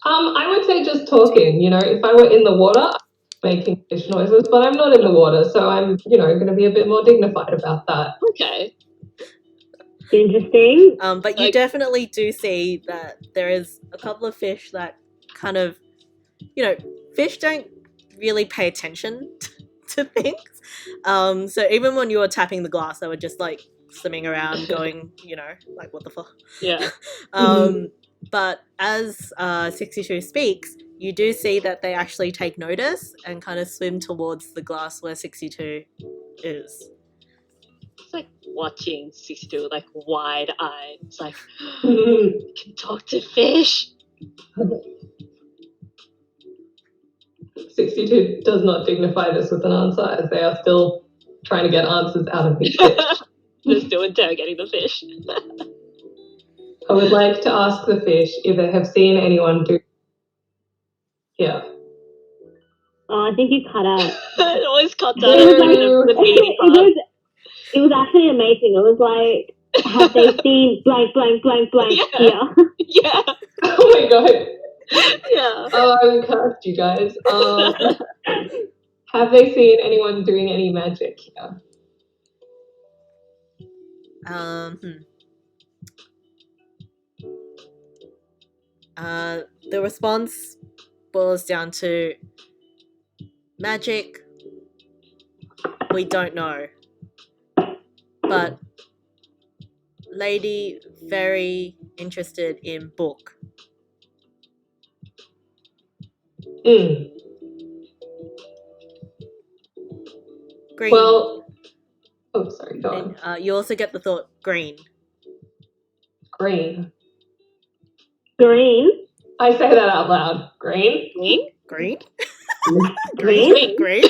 I would say just talking. If I were in the water, I'd be making fish noises, but I'm not in the water, so I'm, going to be a bit more dignified about that. Okay. Interesting. But you definitely do see that there is a couple of fish that kind of, fish don't really pay attention to things. So even when you were tapping the glass, they were just like swimming around, going, like what the fuck. Yeah. But as 62 speaks, you do see that they actually take notice and kind of swim towards the glass where 62 is. It's like watching 62 like wide-eyed. It's like, you can talk to fish. 62 does not dignify this with an answer, as they are still trying to get answers out of these fish. They're still interrogating the fish. I would like to ask the fish if they have seen anyone do. Yeah. Oh, I think you cut out. It always cuts out at the beginning part. It was actually amazing. It was like, have they seen blank here? Yeah. Oh my god. Yeah. Oh, I'm cursed, you guys. Have they seen anyone doing any magic here? The response boils down to magic. We don't know, but lady very interested in book. Green. Well, oh, sorry, go on. And you also get the thought green. Green. Green. I say that out loud. Green. Green? Green? Green. Green?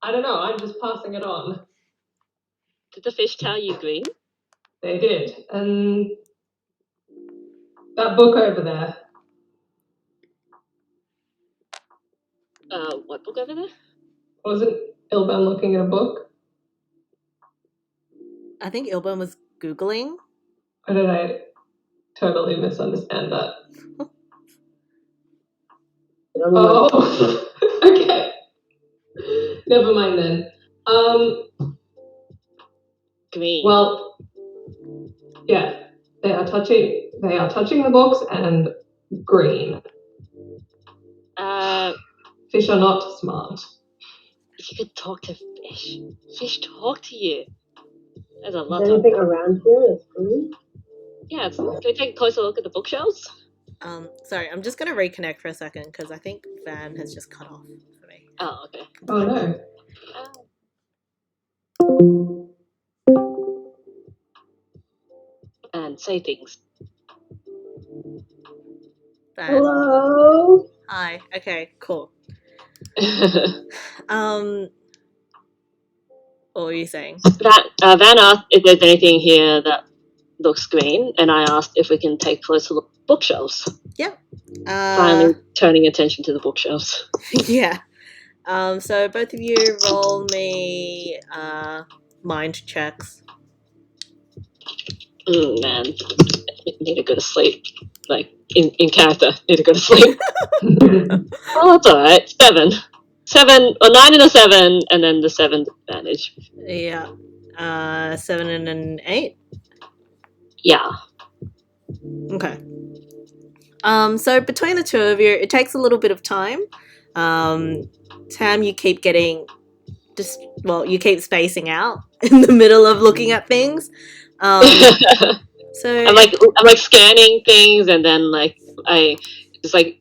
I don't know. I'm just passing it on. Did the fish tell you green? They did. And that book over there. What book over there? Wasn't Ilban looking at a book? I think Ilban was Googling. Or did I totally misunderstand that? Oh, okay. Never mind then. Green. Well, yeah, they are touching the books and green. Fish are not smart. You could talk to fish. Fish talk to you. There's a Is lot there of... anything around here that's green? Yeah, can we take a closer look at the bookshelves? Sorry, I'm just gonna reconnect for a second because I think Van has just cut off for me. Oh, okay. Oh no. And say things. Van. Hello? Hi. Okay, cool. What were you saying? Van asked if there's anything here that looks green, and I asked if we can take a closer look at the bookshelves. Yep. Finally turning attention to the bookshelves. Yeah. So both of you roll me mind checks. Man, need to go to sleep. Like, in character, need to go to sleep. Oh, that's alright. 7. 7, or 9 and a 7, and then the 7th advantage. Yeah. 7 and an 8. Yeah. Okay. So between the two of you, it takes a little bit of time. Tam, you keep getting you keep spacing out in the middle of looking at things. So I'm like scanning things, and then like I just like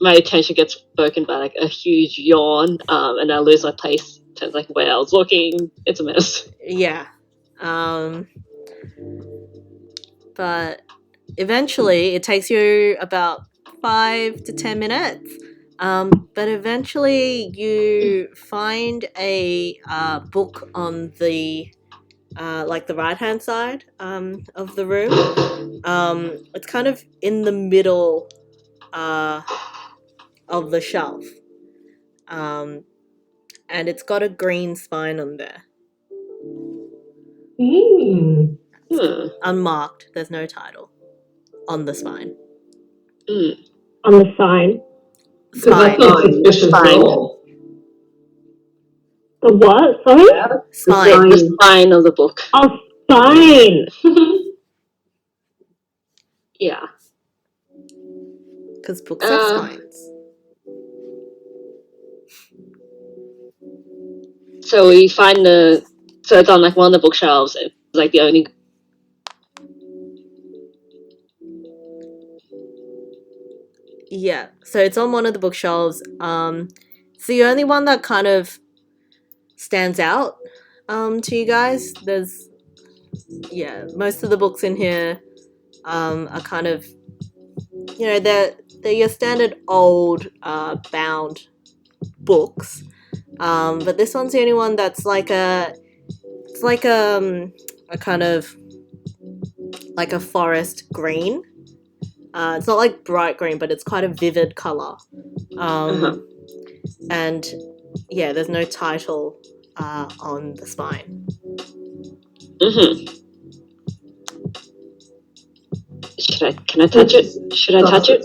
my attention gets broken by like a huge yawn, and I lose my place to like where I was looking. It's a mess. yeah. But eventually, it takes you about 5 to 10 minutes. But eventually, you find a book on the like the right hand side of the room. It's kind of in the middle of the shelf, and it's got a green spine on there. Unmarked. There's no title on the spine. On the sign. Because that's not suspicious at all. The what? Sorry? Spine. The spine of the book. Oh, spine. Yeah. Because books have spines. So we find so it's on like one of the bookshelves. It's like the only. Yeah, so it's on one of the bookshelves. It's the only one that kind of stands out to you guys. There's most of the books in here are kind of, they're your standard old bound books. But this one's the only one that's like a kind of like a forest green. It's not like bright green, but it's quite a vivid color. And yeah, there's no title on the spine. Can I touch it? Should I touch it?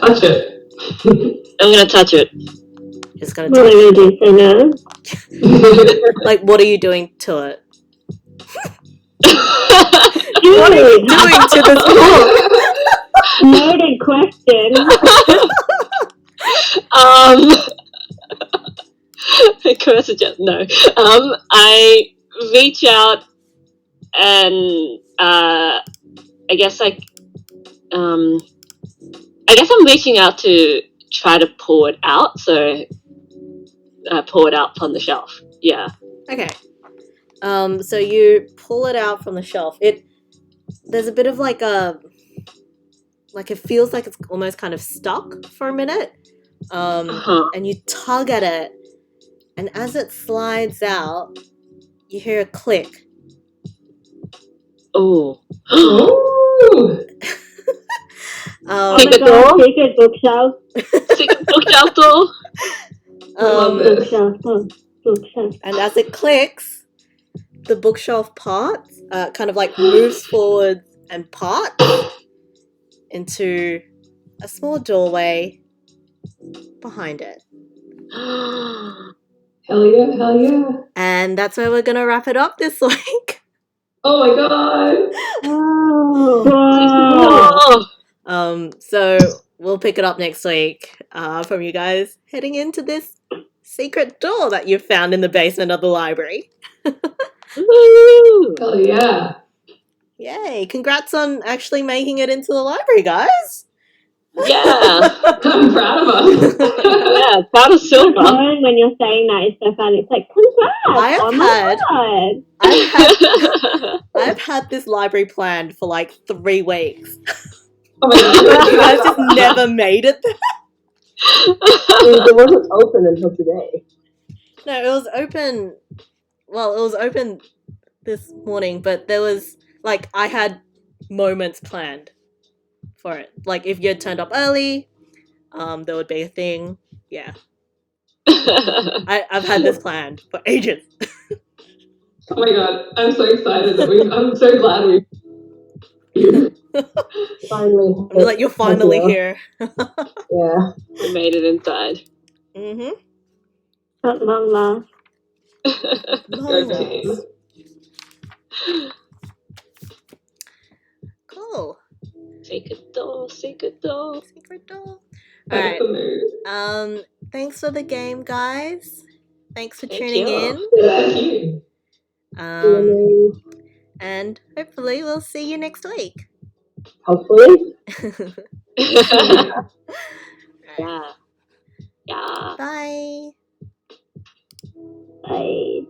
Touch it. I'm gonna touch it. Just gonna What are you going to do? Say no? Like, what are you doing to it? What are you doing to this book? Loaded question. No. I reach out and I guess like I guess I'm reaching out to try to pull it out. So pull it out from the shelf. Yeah. Okay. So you pull it out from the shelf. There's a bit of like it feels like it's almost kind of stuck for a minute. And you tug at it, and as it slides out, you hear a click. Oh. Ooh. Oh Um, my Secret god, door? secret bookshelf. Secret bookshelf door? I love um, this. Bookshelf. and as it clicks, the bookshelf parts, kind of like moves forward and parts into a small doorway behind it. Hell yeah, hell yeah. And that's where we're gonna wrap it up this week. Oh my god. Whoa. Oh. So we'll pick it up next week from you guys heading into this secret door that you found in the basement of the library. Woo! Hell yeah. Yay! Congrats on actually making it into the library, guys. Yeah. I'm proud of us. Yeah, proud of Silver. Knowing when you're saying that is so funny. It's like, congrats! Oh my god! I've had this library planned for like 3 weeks. Oh my god. You guys just never made it there. It wasn't open until today. No, it was open. Well, it was open this morning, but there was like I had moments planned for it. Like if you had turned up early, there would be a thing. Yeah, I've had this planned for ages. Oh my god. I'm so excited that I'm so glad we. Finally. I'm like, you're finally here. Yeah. We made it inside. Mm-hmm. At long last. Go team. Cool. Secret door, secret door. Secret door. That's Alright. the mood. Thanks for the game, guys. Thanks for Thank tuning you. in. Thank you. And hopefully we'll see you next week. Hopefully. Yeah. Yeah. Bye. Bye.